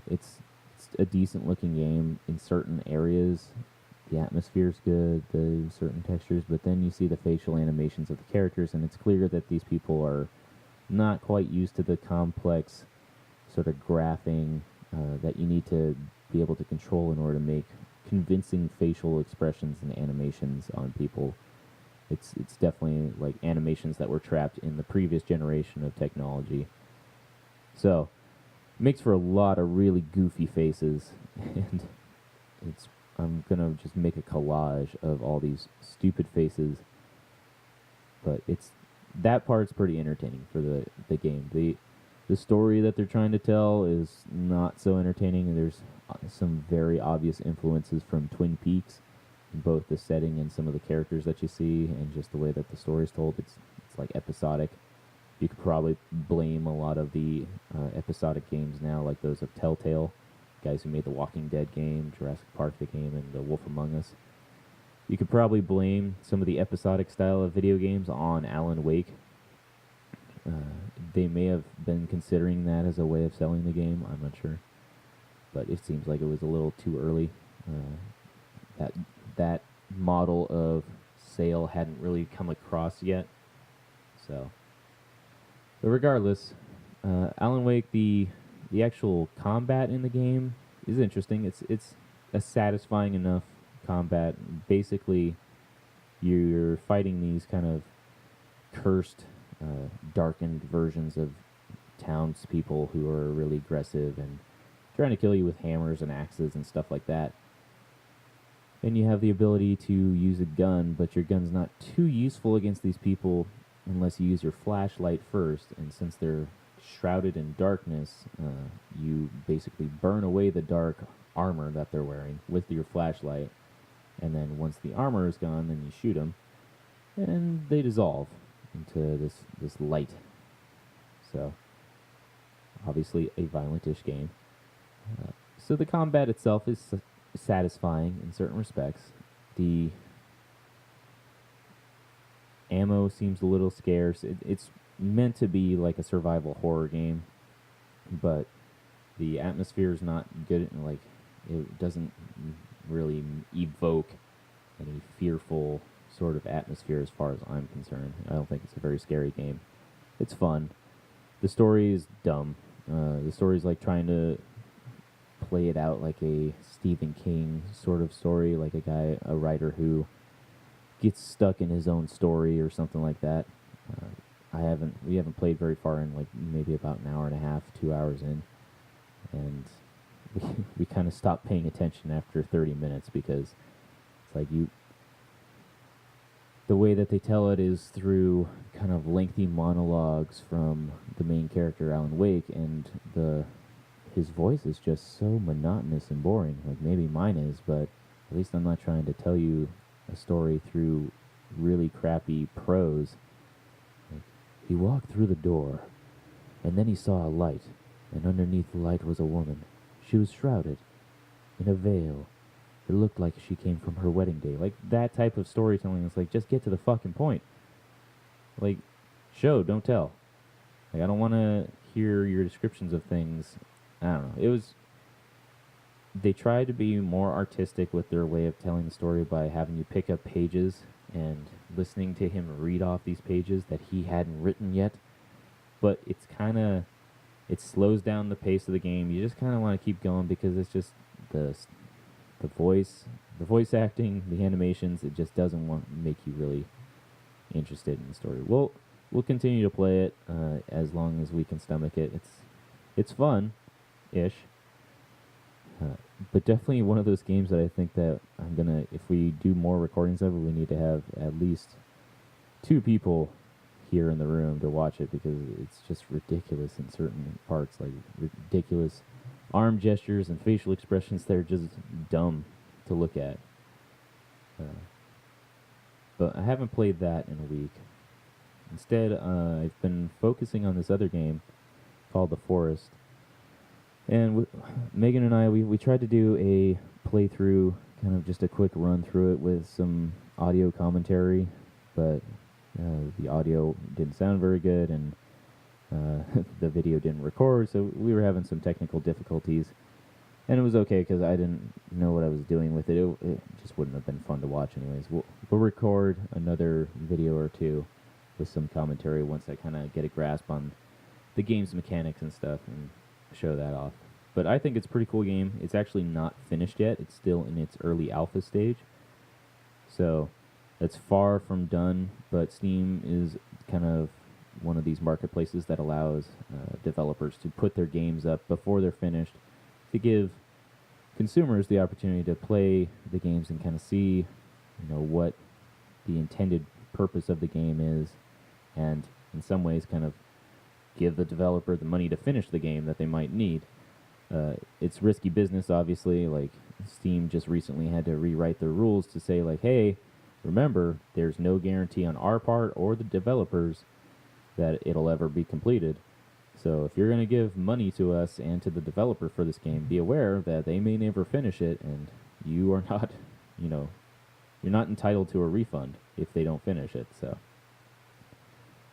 it's a decent looking game in certain areas. The atmosphere's good, the certain textures, but then you see the facial animations of the characters, and it's clear that these people are not quite used to the complex sort of graphing that you need to be able to control in order to make convincing facial expressions and animations on people. It's definitely like animations that were trapped in the previous generation of technology. So, it makes for a lot of really goofy faces, and I'm gonna just make a collage of all these stupid faces. But that part's pretty entertaining for the game. The story that they're trying to tell is not so entertaining, and there's some very obvious influences from Twin Peaks, in both the setting and some of the characters that you see, and just the way that the story is told. It's like episodic. You could probably blame a lot of the episodic games now, like those of Telltale, guys who made the Walking Dead game, Jurassic Park the game, and The Wolf Among Us. You could probably blame some of the episodic style of video games on Alan Wake. They may have been considering that as a way of selling the game, I'm not sure. But it seems like it was a little too early. That model of sale hadn't really come across yet. So, but regardless, Alan Wake, the actual combat in the game is interesting. It's a satisfying enough combat. Basically, you're fighting these kind of cursed, darkened versions of townspeople who are really aggressive and trying to kill you with hammers and axes and stuff like that. And you have the ability to use a gun, but your gun's not too useful against these people unless you use your flashlight first. And since they're shrouded in darkness, you basically burn away the dark armor that they're wearing with your flashlight. And then once the armor is gone, then you shoot them. and they dissolve into this light. So, obviously, a violent-ish game. So the combat itself is satisfying in certain respects. The ammo seems a little scarce. It's meant to be like a survival horror game, but the atmosphere is not good. Like, it doesn't really evoke any fearful sort of atmosphere as far as I'm concerned. I don't think it's a very scary game. It's fun. The story is dumb. The story is like trying to play it out like a Stephen King sort of story, like a writer who gets stuck in his own story or something like that. We haven't played very far in, like maybe about an hour and a half, 2 hours in, and we kind of stopped paying attention after 30 minutes because it's like the way that they tell it is through kind of lengthy monologues from the main character, Alan Wake, and his voice is just so monotonous and boring. Like, maybe mine is, but at least I'm not trying to tell you a story through really crappy prose. Like, he walked through the door, and then he saw a light, and underneath the light was a woman. She was shrouded in a veil. It looked like she came from her wedding day. Like, that type of storytelling is like, just get to the fucking point. Like, show, don't tell. Like, I don't want to hear your descriptions of things. I don't know. They tried to be more artistic with their way of telling the story by having you pick up pages and listening to him read off these pages that he hadn't written yet. But it slows down the pace of the game. You just kind of want to keep going because it's just the voice acting, the animations, it just doesn't make you really interested in the story. We'll continue to play it as long as we can stomach it. It's fun-ish, but definitely one of those games that I think that if we do more recordings of it, we need to have at least 2 people here in the room to watch it because it's just ridiculous in certain parts, like ridiculous arm gestures and facial expressions that are just dumb to look at. But I haven't played that in a week. Instead, I've been focusing on this other game called The Forest. And Megan and I, we tried to do a playthrough, kind of just a quick run through it with some audio commentary, but the audio didn't sound very good, and the video didn't record, so we were having some technical difficulties. And it was okay because I didn't know what I was doing with it. It just wouldn't have been fun to watch anyways. We'll record another video or 2 with some commentary once I kind of get a grasp on the game's mechanics and stuff and show that off. But I think it's a pretty cool game. It's actually not finished yet. It's still in its early alpha stage. So it's far from done, but Steam is kind of one of these marketplaces that allows developers to put their games up before they're finished to give consumers the opportunity to play the games and kind of see, what the intended purpose of the game is, and in some ways kind of give the developer the money to finish the game that they might need. It's risky business, obviously. Like, Steam just recently had to rewrite their rules to say, like, hey, remember, there's no guarantee on our part or the developers that it'll ever be completed. So if you're going to give money to us and to the developer for this game, be aware that they may never finish it, and you are not, you're not entitled to a refund if they don't finish it. So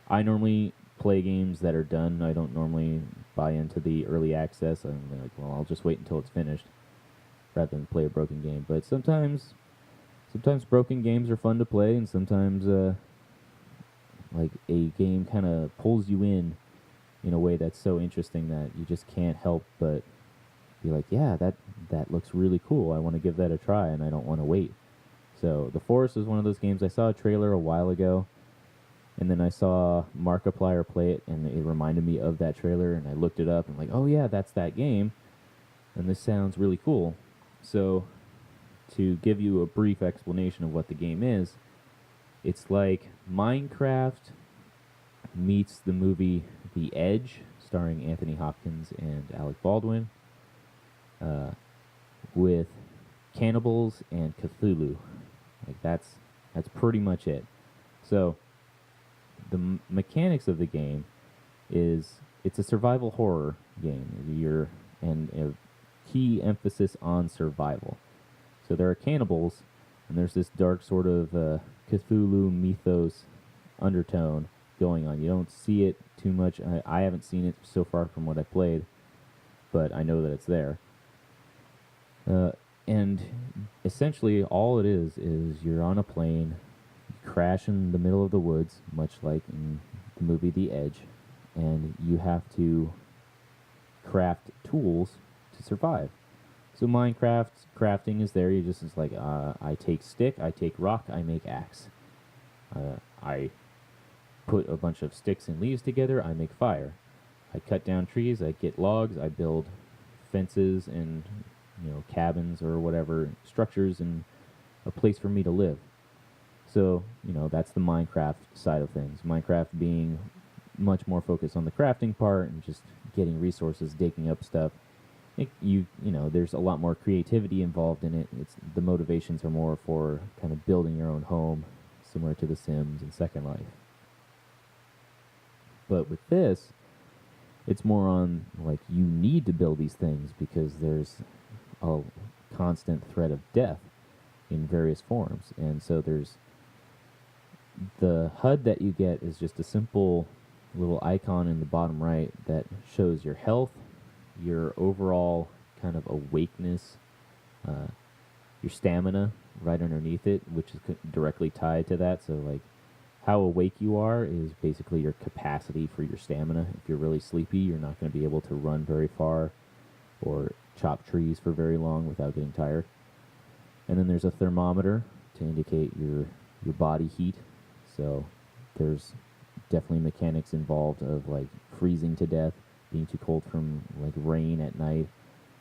I normally play games that are done. I don't normally buy into the early access. I'm like, well, I'll just wait until it's finished rather than play a broken game. But sometimes broken games are fun to play, and sometimes like a game kind of pulls you in a way that's so interesting that you just can't help but be like, yeah, that looks really cool. I want to give that a try, and I don't want to wait. So The Forest is one of those games. I saw a trailer a while ago, and then I saw Markiplier play it, and it reminded me of that trailer, and I looked it up, and I'm like, oh yeah, that's that game, and this sounds really cool. So to give you a brief explanation of what the game is, it's like Minecraft meets the movie The Edge, starring Anthony Hopkins and Alec Baldwin, with cannibals and Cthulhu. Like, that's pretty much it. So the mechanics of the game is it's a survival horror game. And a key emphasis on survival. So there are cannibals, and there's this dark sort of Cthulhu mythos undertone going on. You don't see it too much. I haven't seen it so far from what I played, but I know that it's there. And essentially, all it is you're on a plane, you crash in the middle of the woods, much like in the movie The Edge, and you have to craft tools to survive. So Minecraft crafting is there. You just it's like I take stick, I take rock, I make axe. I put a bunch of sticks and leaves together, I make fire. I cut down trees, I get logs, I build fences and cabins or whatever structures and a place for me to live. So that's the Minecraft side of things. Minecraft being much more focused on the crafting part and just getting resources, digging up stuff. There's a lot more creativity involved in it. The motivations are more for kind of building your own home, similar to The Sims and Second Life. But with this, it's more on like you need to build these things because there's a constant threat of death in various forms. And so there's the HUD that you get is just a simple little icon in the bottom right that shows your health, your overall kind of awakeness, your stamina right underneath it, which is directly tied to that. So like how awake you are is basically your capacity for your stamina. If you're really sleepy, you're not going to be able to run very far or chop trees for very long without getting tired. And then there's a thermometer to indicate your body heat. So there's definitely mechanics involved of like freezing to death, being too cold from like rain at night.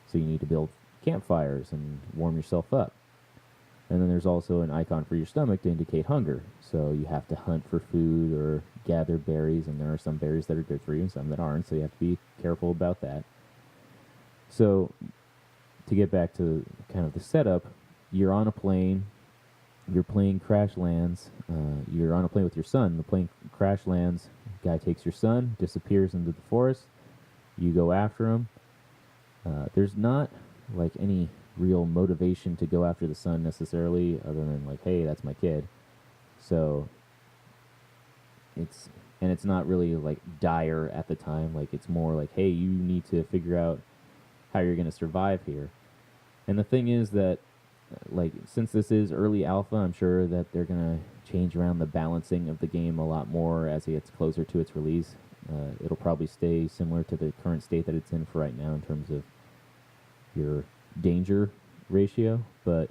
So you need to build campfires and warm yourself up. And then there's also an icon for your stomach to indicate hunger. So you have to hunt for food or gather berries, and there are some berries that are good for you and some that aren't, so you have to be careful about that. So to get back to kind of the setup, you're on a plane, you're playing Crash Lands, you're on a plane with your son, the plane crash lands, guy takes your son, disappears into the forest, you go after him. There's not like any real motivation to go after the son necessarily, other than like, hey, that's my kid. So it's not really like dire at the time. Like it's more like, hey, you need to figure out how you're going to survive here. And the thing is that like since this is early alpha, I'm sure that they're going to change around the balancing of the game a lot more as it gets closer to its release. It'll probably stay similar to the current state that it's in for right now in terms of your danger ratio, but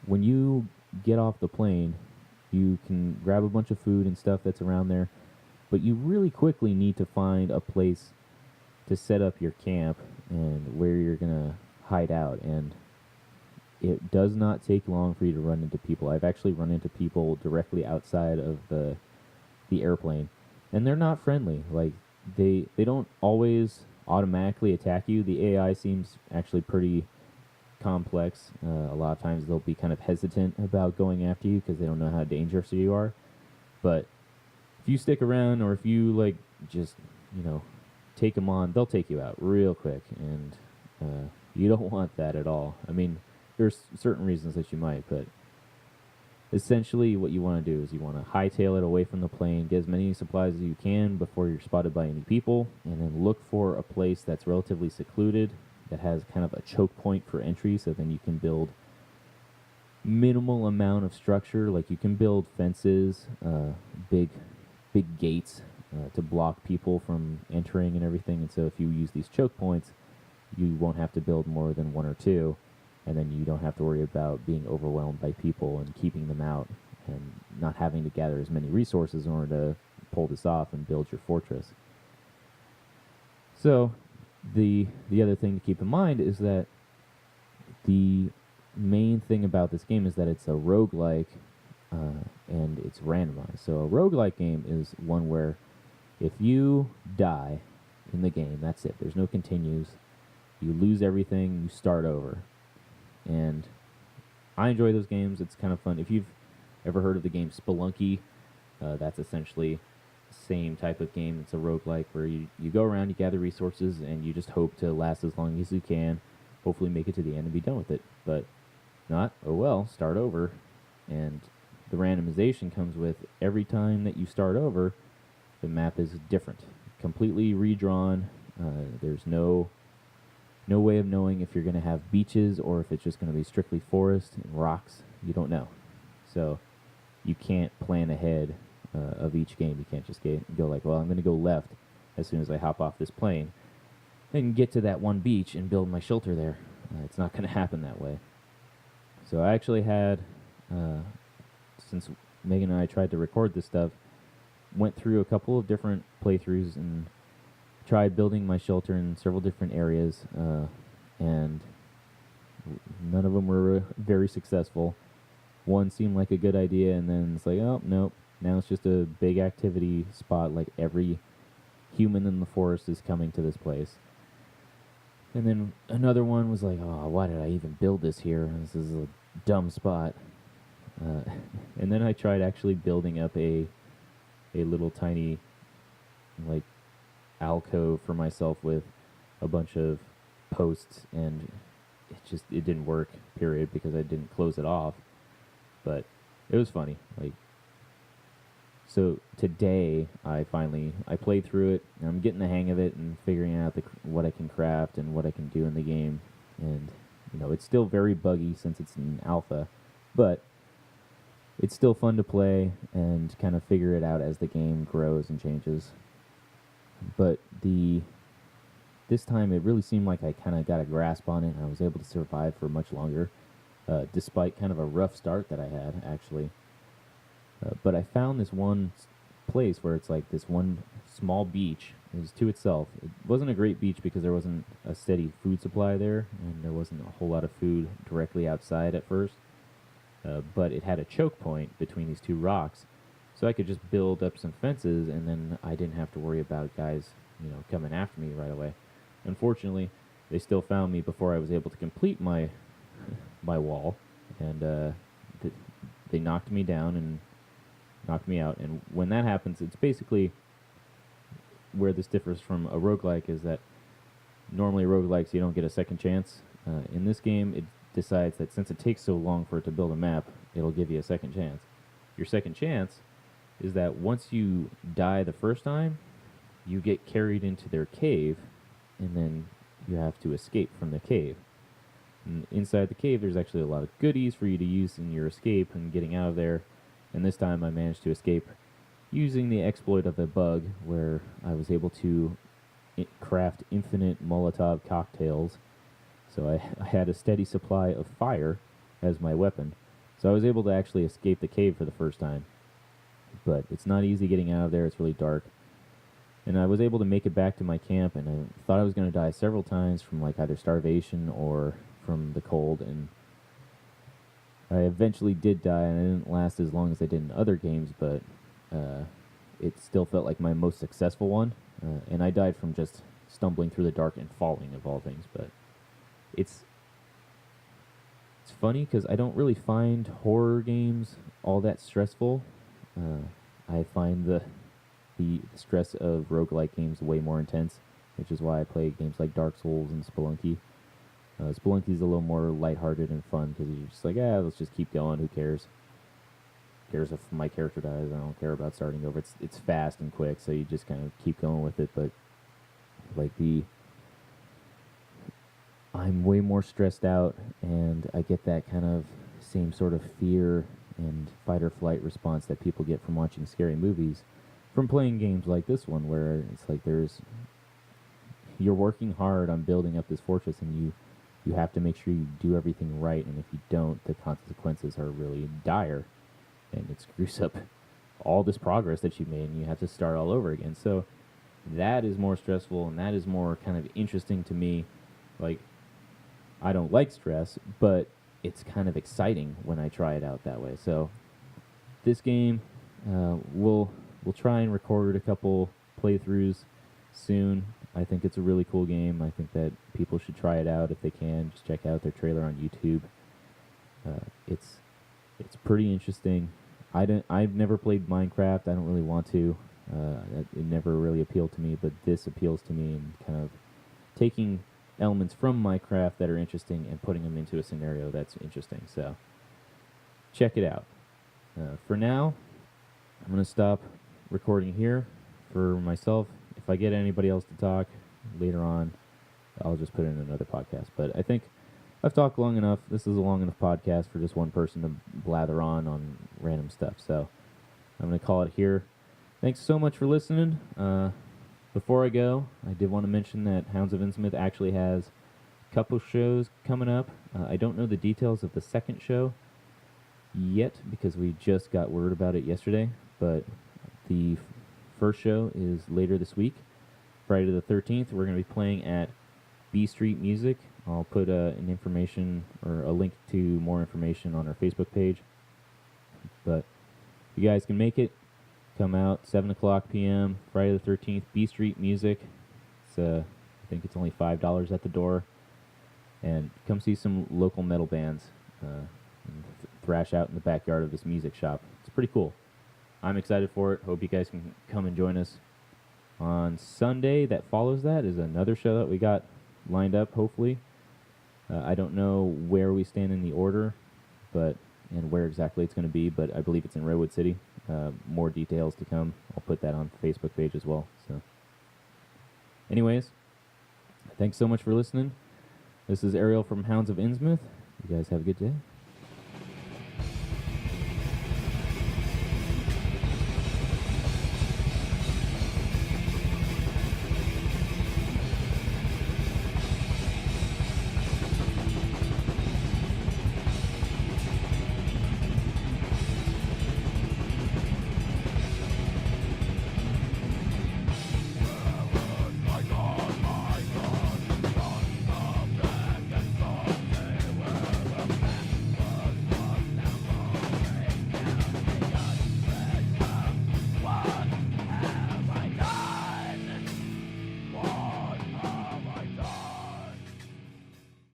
when you get off the plane, you can grab a bunch of food and stuff that's around there, but you really quickly need to find a place to set up your camp and where you're gonna hide out. And it does not take long for you to run into people. I've actually run into people directly outside of the airplane, and they're not friendly. Like they don't always automatically attack you. The AI seems actually pretty complex. A lot of times they'll be kind of hesitant about going after you because they don't know how dangerous you are. But if you stick around, or if you like just take them on, they'll take you out real quick, and you don't want that at all. I mean, there's certain reasons that you might, but essentially what you want to do is you want to hightail it away from the plane, get as many supplies as you can before you're spotted by any people, and then look for a place that's relatively secluded, that has kind of a choke point for entry, so then you can build minimal amount of structure. Like you can build fences, big gates to block people from entering and everything. And so if you use these choke points, you won't have to build more than one or two, and then you don't have to worry about being overwhelmed by people and keeping them out and not having to gather as many resources in order to pull this off and build your fortress. So the other thing to keep in mind is that the main thing about this game is that it's a roguelike and it's randomized. So a roguelike game is one where if you die in the game, that's it. There's no continues. You lose everything, you start over. And I enjoy those games. It's kind of fun. If you've ever heard of the game Spelunky? That's essentially the same type of game. It's a roguelike where you go around, you gather resources, and you just hope to last as long as you can, hopefully make it to the end and be done with it. But not, oh well, start over. And the randomization comes with every time that you start over, the map is different, completely redrawn. There's no way of knowing if you're going to have beaches or if it's just going to be strictly forest and rocks. You don't know. So you can't plan ahead of each game. You can't just go like, well, I'm going to go left as soon as I hop off this plane and get to that one beach and build my shelter there. It's not going to happen that way. So I actually had, since Megan and I tried to record this stuff, went through a couple of different playthroughs and tried building my shelter in several different areas, and none of them were very successful. One seemed like a good idea, and then it's like, oh, nope, now it's just a big activity spot, like every human in the forest is coming to this place. And then another one was like, oh, why did I even build this here? This is a dumb spot. And then I tried actually building up a little tiny, like, alcove for myself with a bunch of posts, and it didn't work, period, because I didn't close it off. But it was funny. Like, so today I played through it, and I'm getting the hang of it and figuring out what I can craft and what I can do in the game. And it's still very buggy since it's in alpha, but it's still fun to play and kind of figure it out as the game grows and changes. But this time it really seemed like I kind of got a grasp on it, and I was able to survive for much longer, despite kind of a rough start that I had, actually. But I found this one place where it's like this one small beach. It was to itself. It wasn't a great beach because there wasn't a steady food supply there, and there wasn't a whole lot of food directly outside at first. But it had a choke point between these two rocks, so I could just build up some fences, and then I didn't have to worry about guys, coming after me right away. Unfortunately, they still found me before I was able to complete my wall, and they knocked me down and knocked me out. And when that happens, it's basically where this differs from a roguelike is that normally roguelikes you don't get a second chance. In this game, it decides that since it takes so long for it to build a map, it'll give you a second chance. Your second chance is that once you die the first time, you get carried into their cave, and then you have to escape from the cave. And inside the cave, there's actually a lot of goodies for you to use in your escape and getting out of there. And this time I managed to escape using the exploit of a bug where I was able to craft infinite Molotov cocktails. So I had a steady supply of fire as my weapon. So I was able to actually escape the cave for the first time. But it's not easy getting out of there. It's really dark. And I was able to make it back to my camp, and I thought I was going to die several times from like either starvation or from the cold, and I eventually did die, and I didn't last as long as I did in other games, but it still felt like my most successful one. And I died from just stumbling through the dark and falling, of all things. But it's funny because I don't really find horror games all that stressful. I find the stress of roguelike games way more intense, which is why I play games like Dark Souls and Spelunky. Spelunky's a little more lighthearted and fun because you're just like, let's just keep going. Who cares? Who cares if my character dies? I don't care about starting over. It's fast and quick, so you just kind of keep going with it. But like I'm way more stressed out, and I get that kind of same sort of fear and fight or flight response that people get from watching scary movies from playing games like this one, where it's like you're working hard on building up this fortress, and you have to make sure you do everything right, and if you don't, the consequences are really dire, and it screws up all this progress that you made, and you have to start all over again. So that is more stressful, and that is more kind of interesting to me. Like, I don't like stress, but it's kind of exciting when I try it out that way. So this game, we'll try and record a couple playthroughs soon. I think it's a really cool game. I think that people should try it out if they can. Just check out their trailer on YouTube. It's pretty interesting. I've never played Minecraft. I don't really want to. It never really appealed to me, but this appeals to me, and kind of taking elements from Minecraft that are interesting and putting them into a scenario that's interesting. So check it out. For now, I'm going to stop recording here for myself. If I get anybody else to talk later on, I'll just put in another podcast. But I think I've talked long enough. This is a long enough podcast for just one person to blather on random stuff. So I'm going to call it here. Thanks so much for listening. Before I go, I did want to mention that Hounds of Innsmouth actually has a couple shows coming up. I don't know the details of the second show yet because we just got word about it yesterday, but the first show is later this week, Friday the 13th. We're going to be playing at B Street Music. I'll put an information or a link to more information on our Facebook page. But if you guys can make it, come out 7 o'clock p.m. Friday the 13th, B Street Music. I think it's only $5 at the door, and come see some local metal bands and thrash out in the backyard of this music shop. It's pretty cool. I'm excited for it. Hope you guys can come and join us. On Sunday that follows that is another show that we got lined up, hopefully. I don't know where we stand in the order, and where exactly it's going to be, but I believe it's in Redwood City. More details to come. I'll put that on the Facebook page as well. So, anyways, thanks so much for listening. This is Ariel from Hounds of Innsmouth. You guys have a good day.